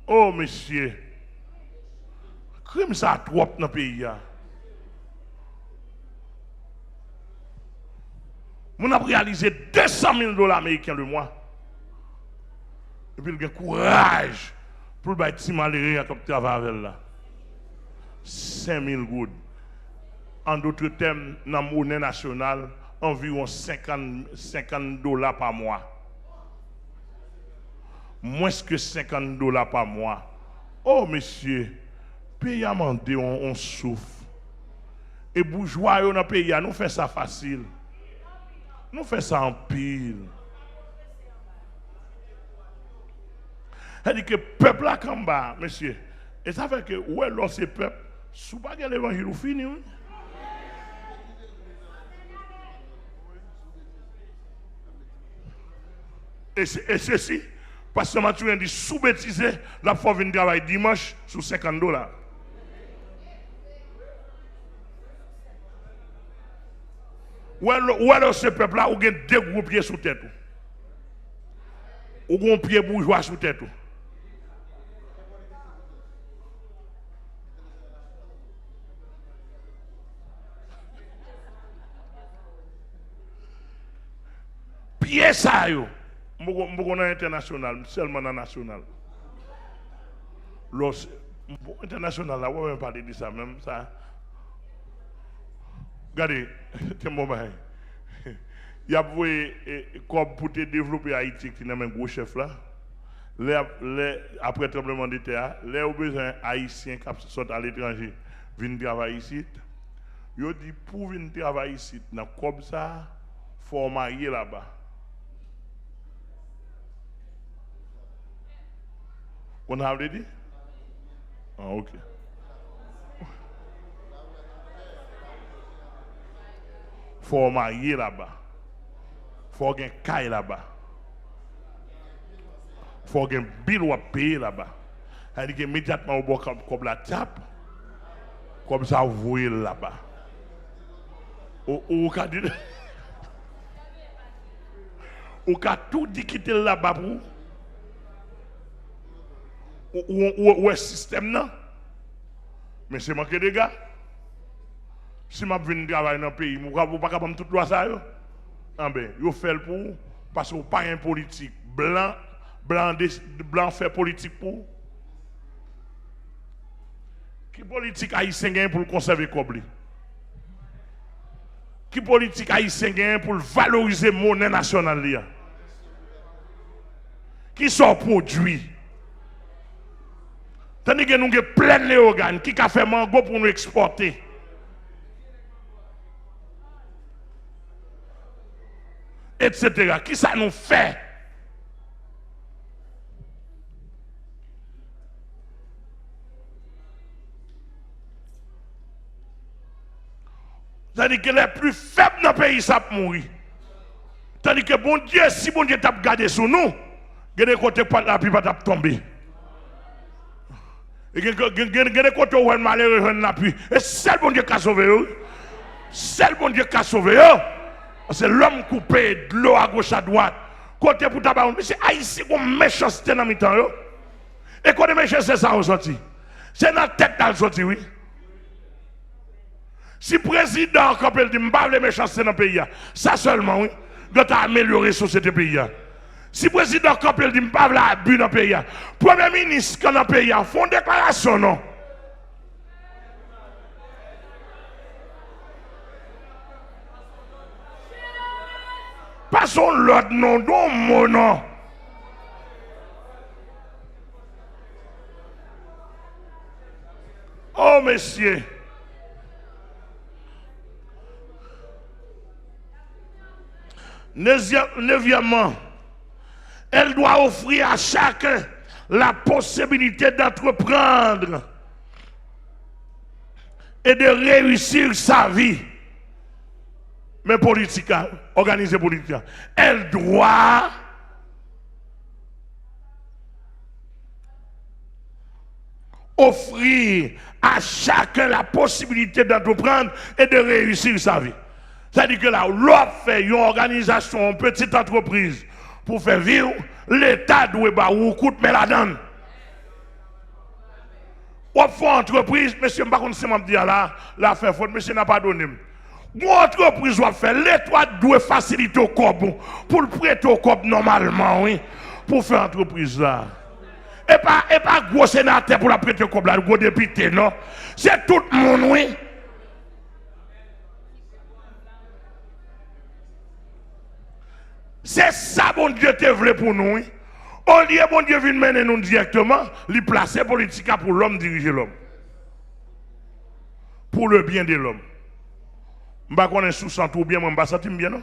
Oh, monsieur, crime ça trop dans le pays. On a réalisé 200 000 $ américains le mois. Et puis, il a courage pour le bâtiment malheureux comme travail avec là. 5 000 gouttes. En d'autres termes, dans la monnaie nationale, environ 50 $ par mois. Moins que 50 $ par mois. Oh, monsieur, pays à mander, on souffre. Et bourgeois, dans le pays, nous faisons ça facile. Nous faisons ça en pile. C'est-à-dire que le peuple a comme bas, monsieur. Et ça fait que, ouais, là, c'est peuple, sous pas que l'évangile fini. Et ceci, parce que Mathieu dit sous-bêtiser, la fois venir travailler dimanche sous 50 $. Ou alors ce peuple-là, ou a deux gros pieds sous tête. Ou un pied bourgeois sous tête. Pied ça, yo. Je suis international, seulement dans national. International, là, on va parler de ça même. Ça. Regardez, c'est mon bail. y a comme pour te développer Haïti qui est un gros chef là. Après le tremblement de terre, les besoin haïtiens qui sont à l'étranger viennent travailler ici. Ils dit pour venir travailler ici, comme ça, il faut marier là-bas. On a dit? Ah, ok. Il faut marier là-bas. Il faut avoir un caille là-bas. Il faut avoir un bill à payer là-bas. C'est-à-dire qu'immédiatement, on va comme la tape, comme ça, vous voyez là-bas. Ou tout dit quitter là-bas pour ou est système non? Mais c'est manqué de gars. Si je viens travailler dans le pays, je ne peux pas faire toute loi ça. Je fais le pour, parce que pas un politique blanc fait politique pour. Qui politique haïtien gagne pour le conserver comme qui politique haïtien gagne pour valoriser la monnaie nationale? Qui sont produits? Tandis que nous avons plein de organes qui a fait mango pour nous exporter. Etc. Qui ça nous fait? C'est-à-dire que les plus faibles dans le pays, ça peut mourir. Tandis que bon Dieu, si bon Dieu t'a gardé sur nous, il y a des côtés pas la pluie pas tomber. Et il y a des côtés où malheureux la pluie. Et c'est bon Dieu qui a sauvé eux. C'est bon Dieu qui a sauvé eux. C'est l'homme coupé de l'eau à gauche à droite. Côté pour tabac, mais c'est haïtien comme méchanceté dans le temps. Et quand les méchanceté, ça ressorti. C'est dans la tête dans le sorti, oui. Si le président, quand il dit, je ne veux pas les méchanceté dans le pays, ça seulement, oui, doit améliorer la société pays. Si le président, quand il dit, je ne veux pas l'abus dans le pays, le premier ministre, quand dans le pays, font une déclaration, non? Passons l'autre nom, non, mon nom. Oh, messieurs. Neuvièmement, elle doit offrir à chacun la possibilité d'entreprendre et de réussir sa vie. Mais politique, organiser politique, elle doit offrir à chacun la possibilité d'entreprendre et de réussir sa vie. C'est-à-dire que là, l'on fait une organisation, une petite entreprise pour faire vivre, l'État doit coûte mais la donne. On fait une entreprise, monsieur, je ne sais pas si je dis là, la fait faute, monsieur n'a pas donné. Une entreprise doit faire, l'État doit faciliter au corps pour le prêter au corps normalement, oui, pour faire entreprise là. Et pas gros sénateur pour la prêter au corps là, gros député, non. C'est tout le monde, oui. C'est ça, bon Dieu, te voulait pour nous. Au lieu, bon Dieu, vient mener nous directement, lui placer politique pour l'homme, diriger l'homme. Pour le bien de l'homme. Je ne sais pas si je sens bien, je ne sens bien, non?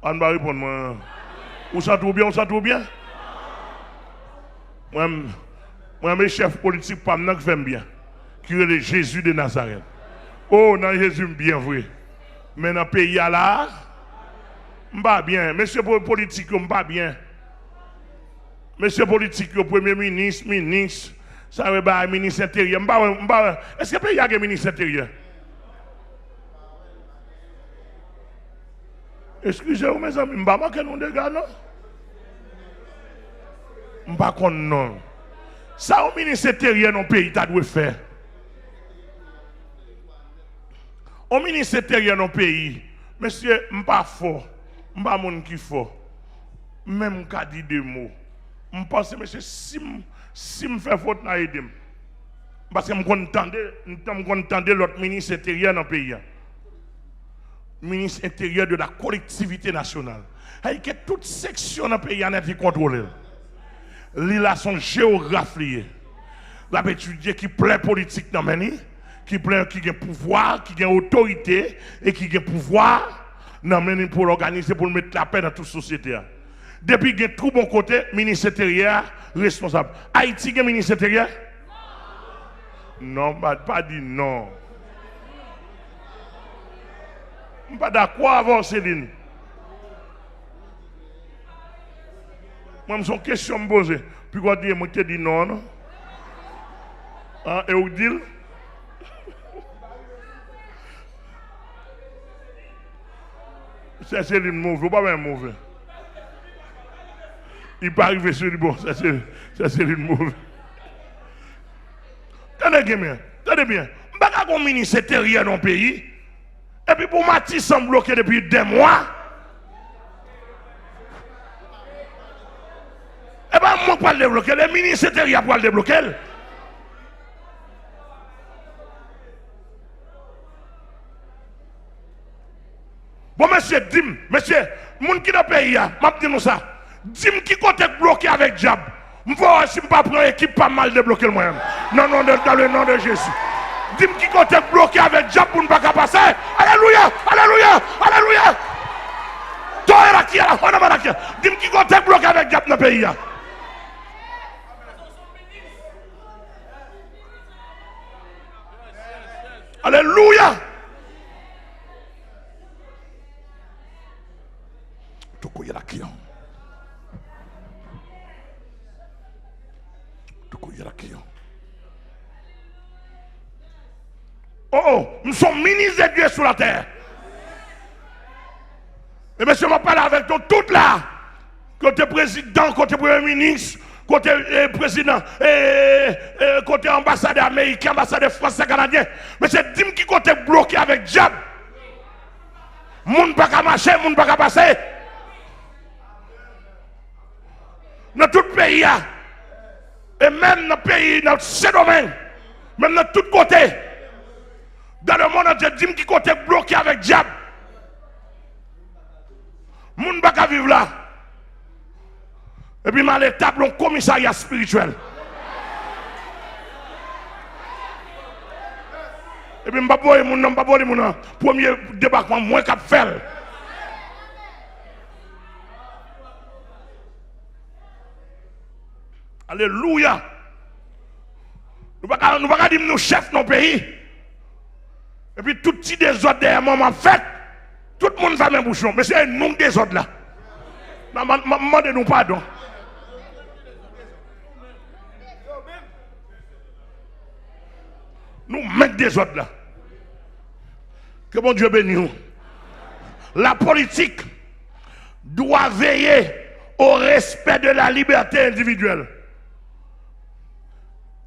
On va répondre, moi. Vous sentez bien, on sent bien? Moi, mes chefs politiques, pas maintenant que j'aime bien. Qui est le Jésus de Nazareth. Oh, non, Jésus, bien vrai. Mais dans le pays là, je ne pas bien. Monsieur politique, je ne pas bien. Monsieur politique, premier ministre, ça veut dire ministre intérieur. Est-ce que le pays a un ministre intérieur? Excusez-moi, mes amis, je ne vais pas manquer non de gars, non? Je ne vais pas non. Ça, au ministre intérieur dans le pays, tu dois faire. Au ministre intérieur dans le pays, monsieur, je ne suis pas fort. Je ne suis pas mon qui fort. Même quand je dis des mots. Je pense, monsieur, si je fais faute, je vais aider. Parce que je me contente l'autre ministre intérieur dans le pays. ministre intérieur de la collectivité nationale. Il y a toute section dans le pays qui contrôle. Il a son géographe lié. Il a étudié qui plaît politique dans le qui a pouvoir, qui a autorité et qui a pouvoir pour l'organiser, pour mettre la paix dans toute société. Depuis qu'il y a tout bon côté, ministre intérieur responsable. Haïti, il y a ministre intérieur? Non, pas dit non. Je ne suis pas d'accord avec Céline. Moi, c'est une question me poser. Puis quand je dis non, non. Et vous dites? C'est Céline mauvais, pas même mauvais. Il peut arriver sur le bon, c'est Céline mauvais. Tenez bien, tenez bien. Je ne suis pas un ministre intérieur dans le pays. Et puis pour Mathis, semble bloqué depuis 2 mois. Et bien, moi, je peux le débloquer. Le ministre intérieur peut le débloquer. Bon, monsieur, dis-moi, monsieur, moun qui dans le pays, je dis nous ça. Dis-moi qui côté bloqué avec diable. Je ne vais pas si je ne prends pas équipe pas mal débloquer le moyen. Non, non, dans le nom de Jésus. Dis-moi qui côté bloqué avec diable pour ne pas passer. Alléluia, alléluia, alléluia. Toi, là qui est là, on a mal. Dis-moi qui côté bloqué avec diable dans le pays. Alléluia. Tout le monde qui est là. Oh, nous sommes ministres de Dieu sur la terre. Et monsieur, je parle avec toi tout là. Côté président, côté premier ministre, côté président, côté ambassadeur américain, ambassadeur français, canadien. Monsieur, dis-moi qui côté bloqué avec diable. Moun pas qu'à marcher, moun pas qu'à passer. Dans tout le pays, et même dans le pays, dans ce domaine, même dans tous côtés, dans le monde entier, dis-moi qui côté bloqué avec diable. Moun pas qu'à vivre là. Et puis, mal établi un commissariat spirituel. Et puis, je ne vais pas mon premier débarquement, moins qu'à faire. Alléluia. Nous ne pouvons pas dire nous chefs dans le pays. Et puis, tout petit désordre derrière moi, fait. Tout le monde va même bouchon. Mais c'est un nom désordre là. Demandez-nous pardon. Nous mettons des autres là. Que bon Dieu bénisse nous. La politique doit veiller au respect de la liberté individuelle.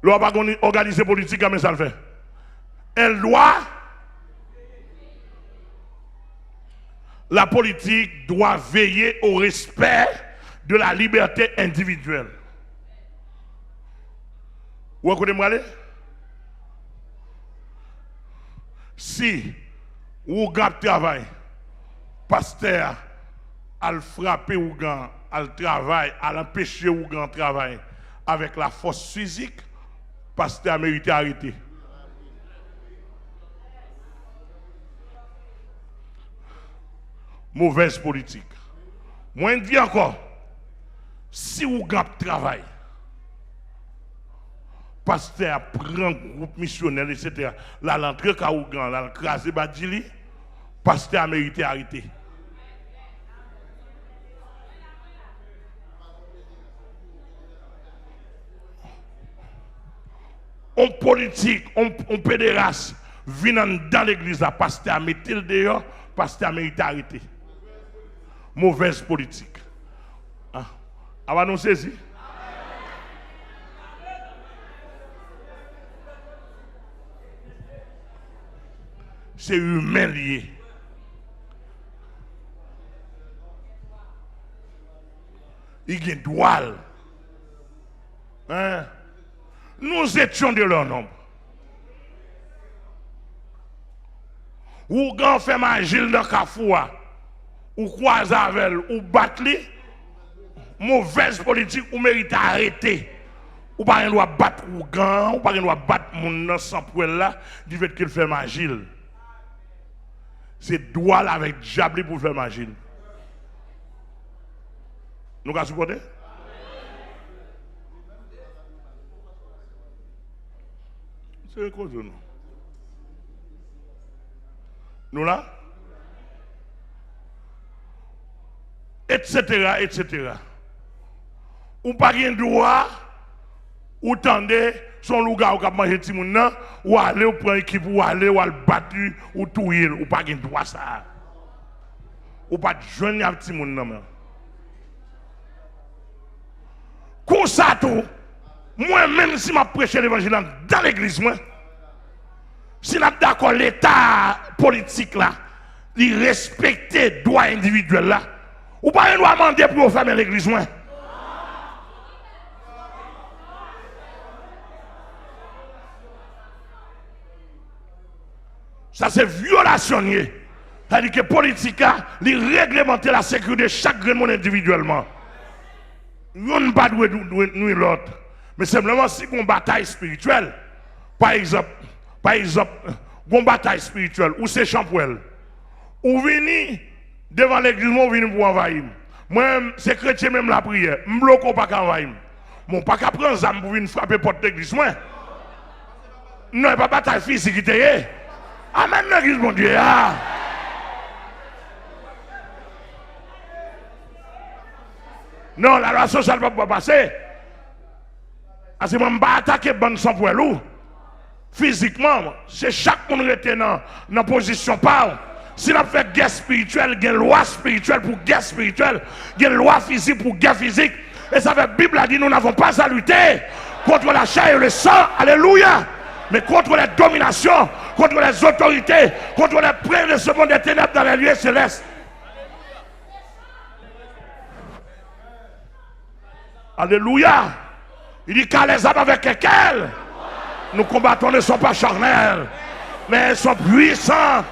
L'on va pas organiser politique comme ça le fait. Elle doit. La politique doit veiller au respect de la liberté individuelle. Vous écoutez-moi aller? Si vous avez travail, pasteur, à le frapper ou à le travail, à l'empêcher ou de travail avec la force physique, pasteur a mérité arrêter. Mauvaise politique. Moi, je dis encore, si vous avez travail, pasteur prend un groupe missionnaire, etc. Là, l'entrée Kaougan, là, l'crasé Badili, pasteur a mérité arrêter. On politique, on pédérace, vient dans l'église, pasteur a mis le dehors, pasteur a mérité arrêter. Mauvaise politique. Ah, va nous saisir. C'est humain lié. Il y a droit. Hein? Nous étions de leur nombre. ou grand fait magil dans Kafoua, ou croise avec ou battre li, mauvaise politique, ou mérite arrêter. Ou pas un droit battre ou grand, ou pas un droit battre mon sans poêle là, du fait qu'il fait magil. C'est droit là avec diable pour faire magil. Nous allons supporter? C'est quoi nous? Nous là? Etc. etc. Ou pas de droit, ou tendez son louga ou cap manger ti moun nan, ou aller ou prendre équipe ou aller ou al battu ou touyer, ou pas de droit ça. Ou pas de joindre avec ti moun nan. Comme ça tout, moi même si m'a prêché l'évangile dans l'église moi, si n'a d'accord l'état politique là, il respecter droit individuel là, ou pas nous demander pour fermer l'église moi. Ça c'est violation. C'est-à-dire que politique il réglementer la sécurité de chaque monde individuellement. Nous ne pas nous l'autre. Mais simplement si on bataille spirituelle, par exemple, une bataille spirituelle, ou c'est champouel, ou venir devant l'église, ou venir pour envahir. Moi, c'est chrétien même la prière, je ne bloque pas qu'envahir. Mon pas qu'à prendre ça pour venir frapper porte l'église. Non, pas bataille physique. Amen, l'église, mon Dieu. Non, la loi sociale ne peut pas passer. Parce que je ne vais pas attaquer bon sans pour loup. Physiquement, c'est chaque monde qui est dans la position par. Si on fait guerre spirituelle, il y a une loi spirituelle pour guerre spirituelle, il y a une loi physique pour guerre physique. Et ça fait la Bible a dit nous n'avons pas à lutter contre la chair et le sang. Alléluia. Mais contre les dominations, contre les autorités, contre les princes de ce monde des ténèbres dans les lieux célestes. Alléluia. Il dit qu'à les âmes avec lesquelles nous combattons ne sont pas charnels, mais elles sont puissants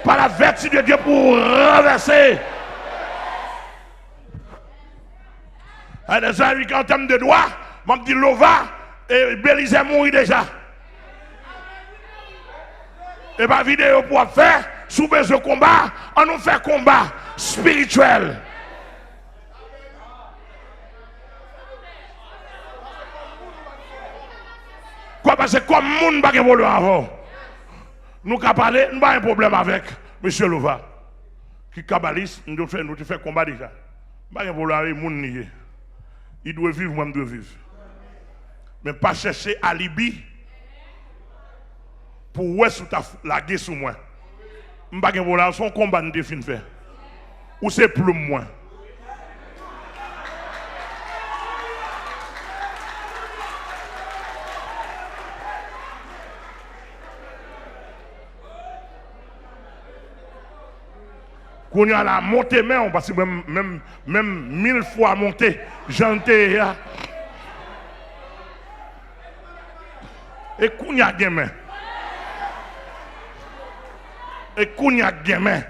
par la vertu de Dieu pour renverser. Et les amis en termes de droit, m'a dit Lova et Bélizé mourit déjà. Et pas vidéo pour faire, sous besoin de combat, on nous fait combat spirituel. Quoi, parce que comme moun n'a pas de avant, nous avons parlé, nous n'avons pas un problème avec M. Lova, qui kabbaliste, nous faisons combat déjà. Nous n'avons pas un problème avec moun nié. Il doit vivre, moi je dois vivre. Mais pas chercher alibi pour ouais sous la guerre sur moi. Je n'ai pas un problème, son combat nous devons faire. Ou c'est plus moi. Qu'on y a la montée même, parce que même 1000 fois monté, j'entends. Et qu'on y a gamin. Et qu'on y a gamin.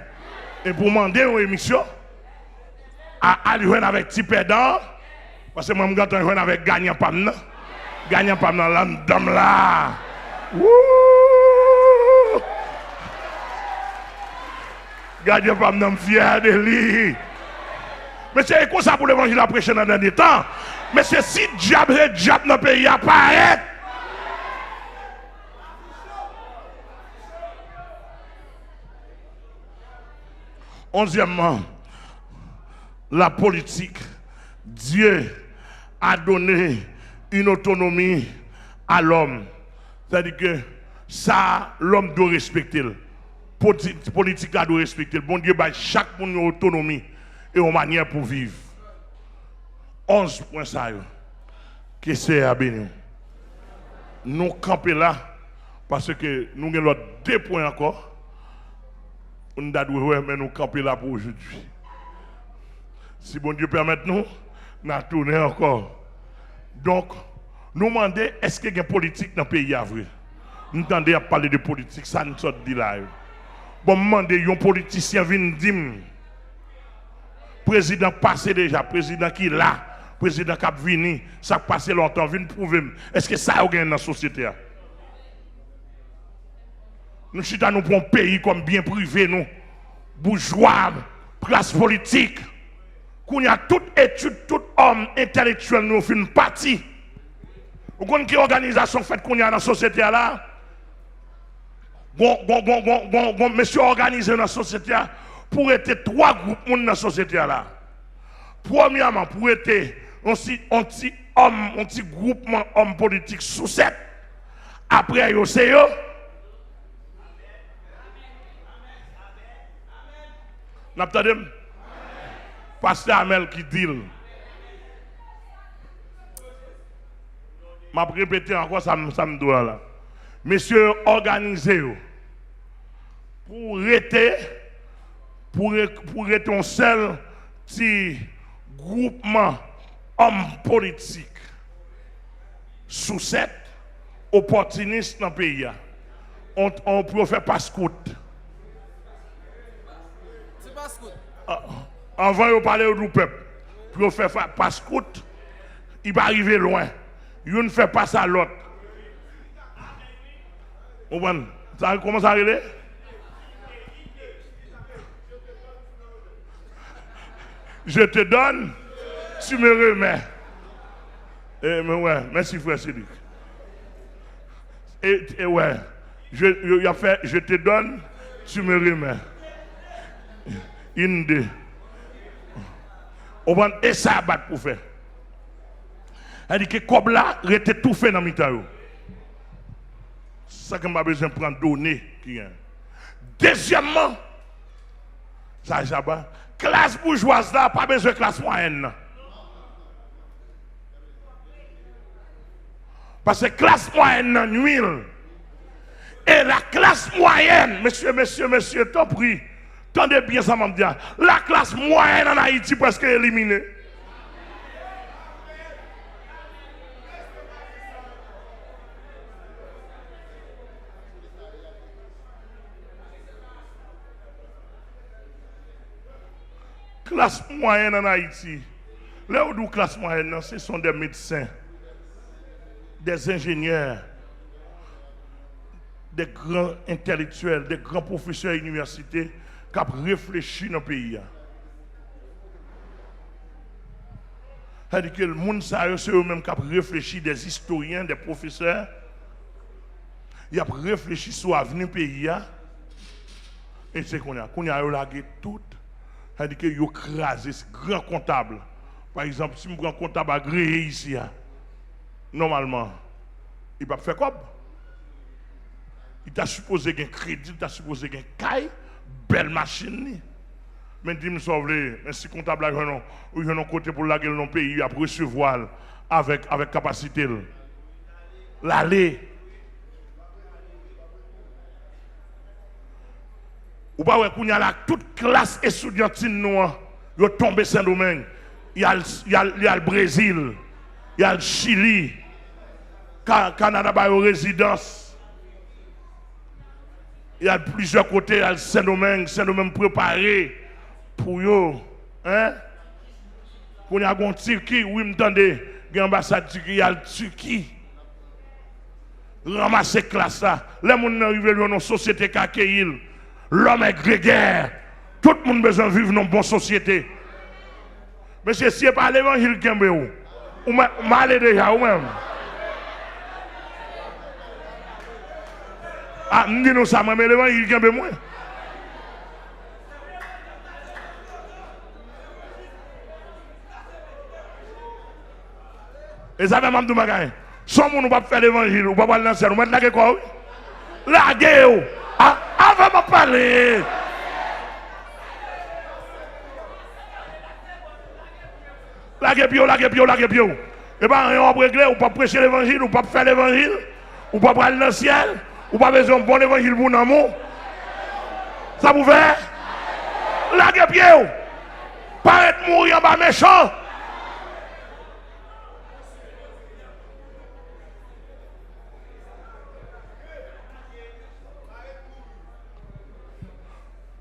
Et pour demander aux émissions, à aller avec petit pédant, parce que moi je vais jouer avec gagnant Pamna. Gagnant Pamna, là, dame là. Wouh! Gardez pas me fier de lui. Mais c'est comme ça pour l'évangile à prêcher dans le dernier temps. Mais c'est si diable dans le pays apparaît. Onzièmement, la politique. Dieu a donné une autonomie à l'homme. C'est-à-dire que ça, l'homme doit respecter. Politique doit respecter. Le bon Dieu a chaque monde une autonomie et une manière pour vivre. 11 points ça. Que c'est à bénir. Nous camper là parce que nous avons 2 points encore. Nous devons camper là pour aujourd'hui. Si bon Dieu permet nous, nous tourner encore. Donc, nous demandons est-ce qu'il y a une politique dans le pays à vrai. Nous entendons parler de politique, ça nous sort de là. Bon, demander un politicien vient dire, président passé déjà, président qui est là, président qui a venu, ça a passé longtemps, vient prouver. Est-ce que ça a gagné dans la société? Nous sommes nous pour un pays comme bien privé, nous, bourgeois, classe politique, qu'on y a toute étude, tout homme intellectuel, nous fait une partie. Vous connaissez quelle organisation fait qu'on y a dans la société là? Monsieur organisé dans la société pour être trois groupes dans la société là. Premièrement, pour être un petit groupement homme politique sous 7. Après, c'est eux. N'entendez? Pasteur Amel qui dit. Je vais répéter encore ça me doit là. Messieurs, organisez-vous pour être un seul petit groupement homme politique sous 7 opportunistes dans le pays. On peut faire pas scout. C'est pas scout. Avant de parler du peuple, pour faire pas scout, il va arriver loin. Il ne fait pas ça à l'autre. Comment ça arrive? Je te donne, tu me remets. Mais ouais, merci frère Cédric. Et ouais, je te donne, tu me remets. Une, deux. Et ça a battu pour faire. Elle dit que comme là, il était tout fait dans le temps. C'est ça que je besoin de prendre données. Deuxièmement, ça j'abats. Classe bourgeoise là, pas besoin de classe moyenne. Parce que classe moyenne nuit. Et la classe moyenne, monsieur, t'en prie. Tendez bien ça, m'a dit. La classe moyenne en Haïti presque éliminée. Classe moyenne en Haïti. Là où classe moyenne, ce sont des médecins, des ingénieurs, des grands intellectuels, des grands professeurs à l'université qui ont réfléchi dans le pays. C'est-à-dire que le monde, c'est eux-mêmes qui ont réfléchi, des historiens, des professeurs. Ils ont réfléchi sur l'avenir du pays. Et c'est qu'on a lagué tout. C'est-à-dire qu'ils ont crasé ce grand comptable. Par exemple, si un grand comptable agréé ici, normalement, il ne peut pas faire comme. Il t'a supposé qu'il y ait un crédit, il t'a supposé qu'il y ait un caille, belle machine. Mais dis-moi, si le comptable a un côté pour laguer dans le pays, il a recevoir avec capacité. L'aller. Ou pas, ouais, y a là, toute classe étudiantine noire, ils sont tombés Saint-Domingue. Il y a le Brésil, il y a le Chili, Canada, il y a une résidence. Il y a plusieurs côtés, il y a le Saint-Domingue préparé pour eux. Hein? Quand il y a un Turquie, oui, m'entendez, il y a l'ambassade Turquie, il y a le Turquie. Ramasser classe là. Les gens arrivent dans une société qui accueille. L'homme est grégaire. Tout le monde a besoin de vivre dans une bonne société. Mais si ce n'est pas l'évangile qui est où? Ou m'allez déjà, ou même? Ah, dis-nous ça, mais l'évangile qui est moi. Et ça fait Mamdou Magaï. Sans monde, on va faire l'évangile, on va pas lancer, on va mettre la quoi? La guerre. Avant de parler. La guerre. Et bien, on va régler, on va prêcher l'évangile, on va faire l'évangile, on va aller dans le ciel, on va besoin d'un bon évangile pour nous. Ça vous fait? La guerre. Paraître mourir en bas méchant.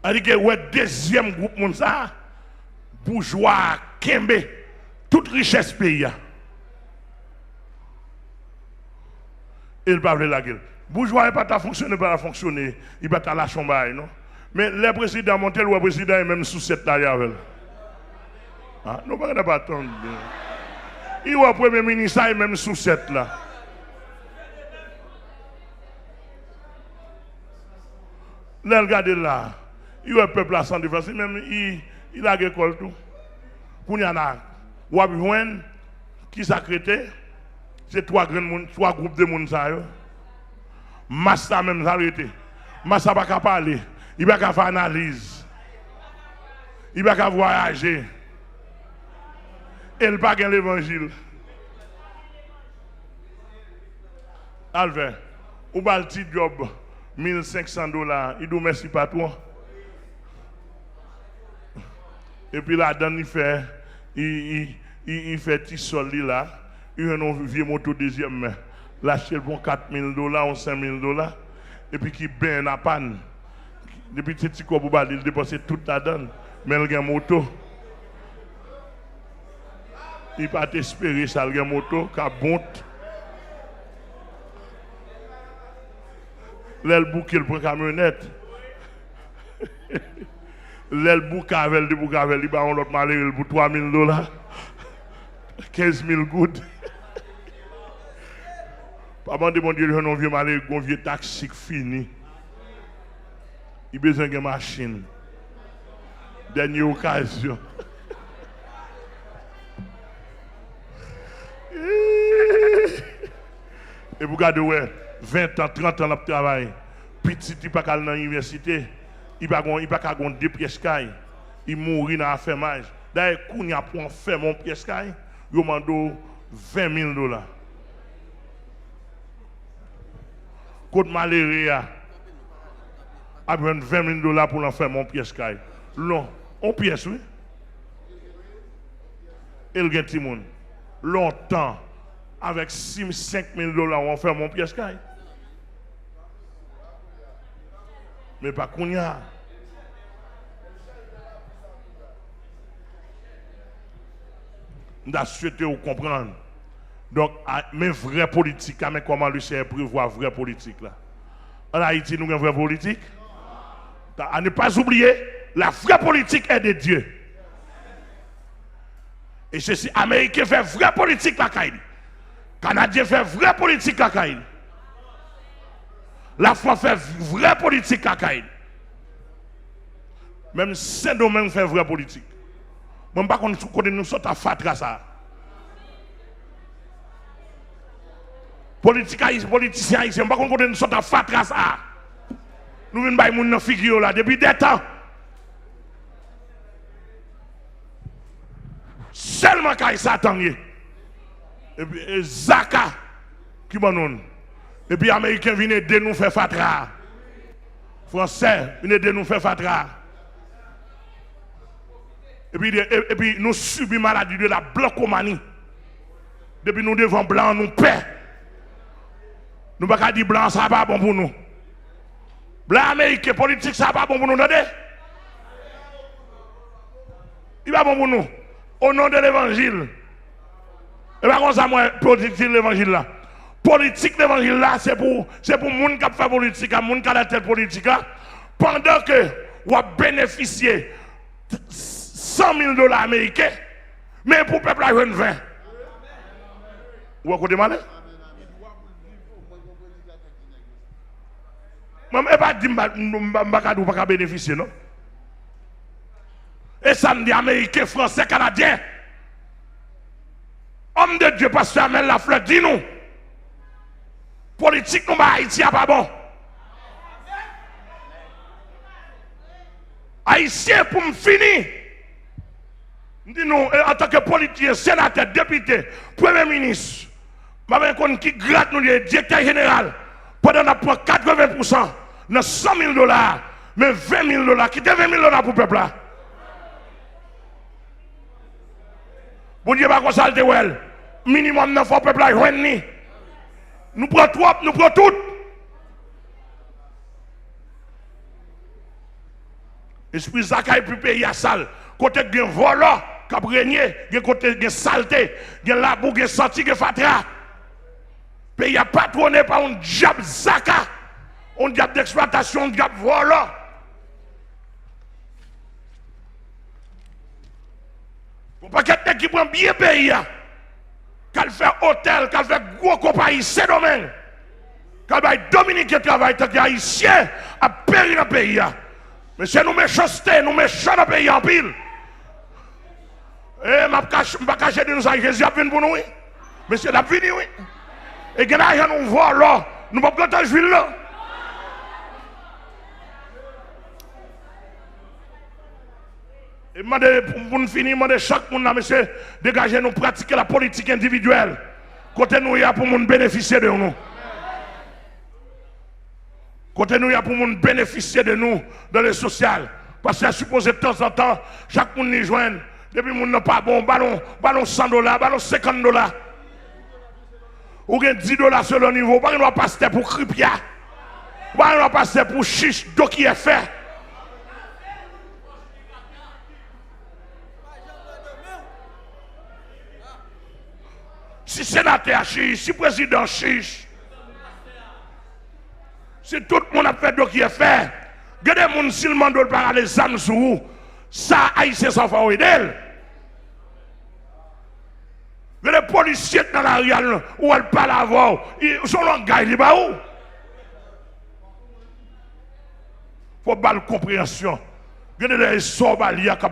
C'est-à-dire que le deuxième groupe, ça, bourgeois, kembe, toute richesse pays. Il ne parle pas de la gueule. Bourgeois n'est pas fonctionner, pas fonctionner. Il va la chambre, non? Mais le président Montel ou le président est même sous cette taille avec. Ah, nous ne pouvons pas attendre. Il ou le premier ministre est même sous cette là. Là, regardez là. Il y a un peuple à sans défense. Même il a l'école tout. Pour y en a, ou a qui s'accrète, c'est trois groupes de monde ça. Massa même s'arrêter. Massa pas qu'à parler. Il va qu'à faire analyse. Il va qu'à voyager. Il pas qu'à l'évangile. Alvin, ou bal petit job $1,500. Il dit merci pas toi. Et puis là-dedans, il fait petit sol là. Il a un vieux moto deuxième main. Lâcher pour $4,000 ou $5,000. Et puis qui ben à panne. Depuis petit corps pour il dépense toute la donne. Mais il a une moto. Il va t'espérer ça, il a une moto qui a bonte. L'aile bouquet pour camionnette. L'aile boucavel de boucavel, il va en l'autre malheureux pour $3,000. 15,000 gouttes. Papa de mon Dieu, un vieux malheureux, un vieux taxi fini. Il a besoin d'une machine. Dernière occasion. Et vous regardez, ouais, 20 ans, 30 ans de travail. Petit, il n'a pas aller dans l'université. Il n'a pas qu'à avoir 2 pièces cailles. Il mourit dans l'enfermage. D'ailleurs, quand il a pour faire mon pièce caille, il m'a demandé $20,000. Côte malheureux a besoin de $20,000 pour en faire mon pièce caille. Non, on pièce, oui. Et le petit monde. Longtemps, avec $5,000, on fait mon pièce caille. Mais pas qu'on y a. Nous souhaité vous comprendre. Donc, mes vraies politiques, mais comment le CR prévoit vraie politique là? En Haïti, nous avons une vraie politique. À ne pas oublier, la vraie politique est de Dieu. Et ceci, Américain fait vraie politique la Kaïli. Canadien fait vraie politique la Kaïli. La France fait vraie politique la Kaïli. Même Saint-Domingue fait vraie politique. Même pas qu'on nous saute à fatra ça. Politiciens ici, pas qu'on nous saute à fatra ça. Nous venons de nous figure là depuis des temps. Seulement quand il s'attend. Et puis Zaka qui m'a non. Et puis Américains viennent aider nous faire fatra. Français viennent aider nous faire fatra. Et puis nous subissons la maladie de la blancomanie. Depuis nous devons blanc, nous paix. Nous ne pouvons pas dire blanc, ça va pas bon pour nous. Blanc américain, politique, ça va pas bon pour nous. Il va bon pour nous. Au nom de l'évangile. Et pas comme ça, moi, politique de l'évangile là. Politique de l'évangile là, c'est pour les gens qui font politique, les gens qui ont la tête politique là. Pendant que vous bénéficiez $100,000 américains, mais pour le peuple à 20. Vous avez mal? Je ne vais pas dire que je ne vais pas bénéficier, non? Et ça me dit Américains, Français, Canadiens. Homme de Dieu, pasteur Amel Lafleur, dis-nous. Politique, nous, Haïti, n'est pas bon. Haïtien, pour me finir. Dis-nous, en tant que politicien, sénateur, député, premier ministre, je qui gratte nous, le directeur général, pendant qu'on prend 80% dans $100,000, mais $20,000, qui était $20,000 pour le peuple là. Bon Dieu, pas comme ça, minimum, il faut le peuple là, nous prenons trop, nous prenons tout. Esprit Zakaï puis pays à sale. Côté gen volant, cap régné, gen côté gen saleté, gen labou, gen senti, gen fatra. Pays a patronné par un diable Zaka, un diable d'exploitation, un diable volant. Pour pas quelqu'un qui prend bien pays, qu'elle fait hôtel, qu'elle fait gros compagnie, c'est domaine. Qu'elle va dominiquer travail, tant qu'haïtien a péri dans le pays. Mais c'est nous méchanceté, nous méchants dans le pays en pile. Et je ne vais pas cacher de nous à Jésus a venu pour nous. Mais c'est la vie, oui. Et quand nous voit là, nous ne pouvons pas jouer là. Et pour nous finir, je demande chaque monde, monsieur, dégager nous pratiquer la politique individuelle. Côté nous, il y a pour nous bénéficier de nous. Côté nous, il y a pour nous bénéficier de nous dans le social. Parce que c'est supposé de temps en temps, chaque monde nous joigne. Depuis que nous n'a pas bon, ballon $100, ballon $50. Ou bien $10 sur le niveau. Pas nous passer pour cripia. Pas nous passer pour chiche d'eau qui est fait. Si sénateur chiche, si président chiche, si tout le monde a fait d'eau qui est fait, il y a des gens qui demandent par les âmes sur vous, ça haïtien sans faire d'elle. Il y a des policiers dans la rue où elle parle avant, son langage, il va où? Il faut pas de compréhension. Il y a des sorbaliers qui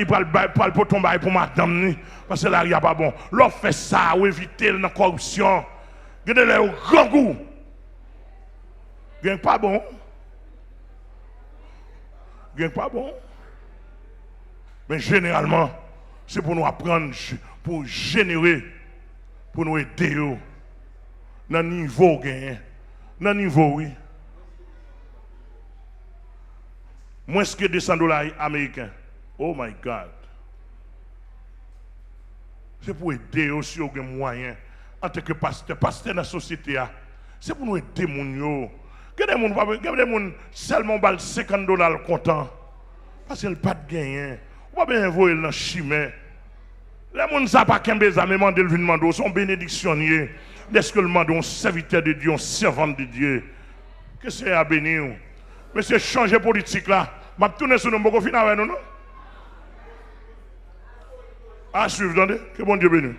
parlent pour tomber pour madame, parce que la rue n'est pas bon. L'on fait ça, ou éviter la corruption. Il y a des grands goûts. Il n'est pas bon. Il n'est pas bon. Mais généralement, c'est pour nous apprendre, pour générer, pour nous aider. Dans le niveau, dans le niveau, oui. Moins que $200 américains. Oh my God. C'est pour aider aussi aux moyens. En tant que pasteur dans la société. C'est pour nous aider les gens. Il y a des gens seulement $50 content. Parce qu'ils n'ont pas de gain. On va bien envoyer dans le chimé. Les gens ne savent pas qu'un baiser, mais ils demandent, sont bénédictionniers. Est-ce que le demande un serviteur de Dieu, un servant de Dieu? Que c'est à bénir? Mais c'est changer politique là. Je vais tourner sur nous, je vais finir avec nous, non? À suivre, attendez. Que bon Dieu bénisse.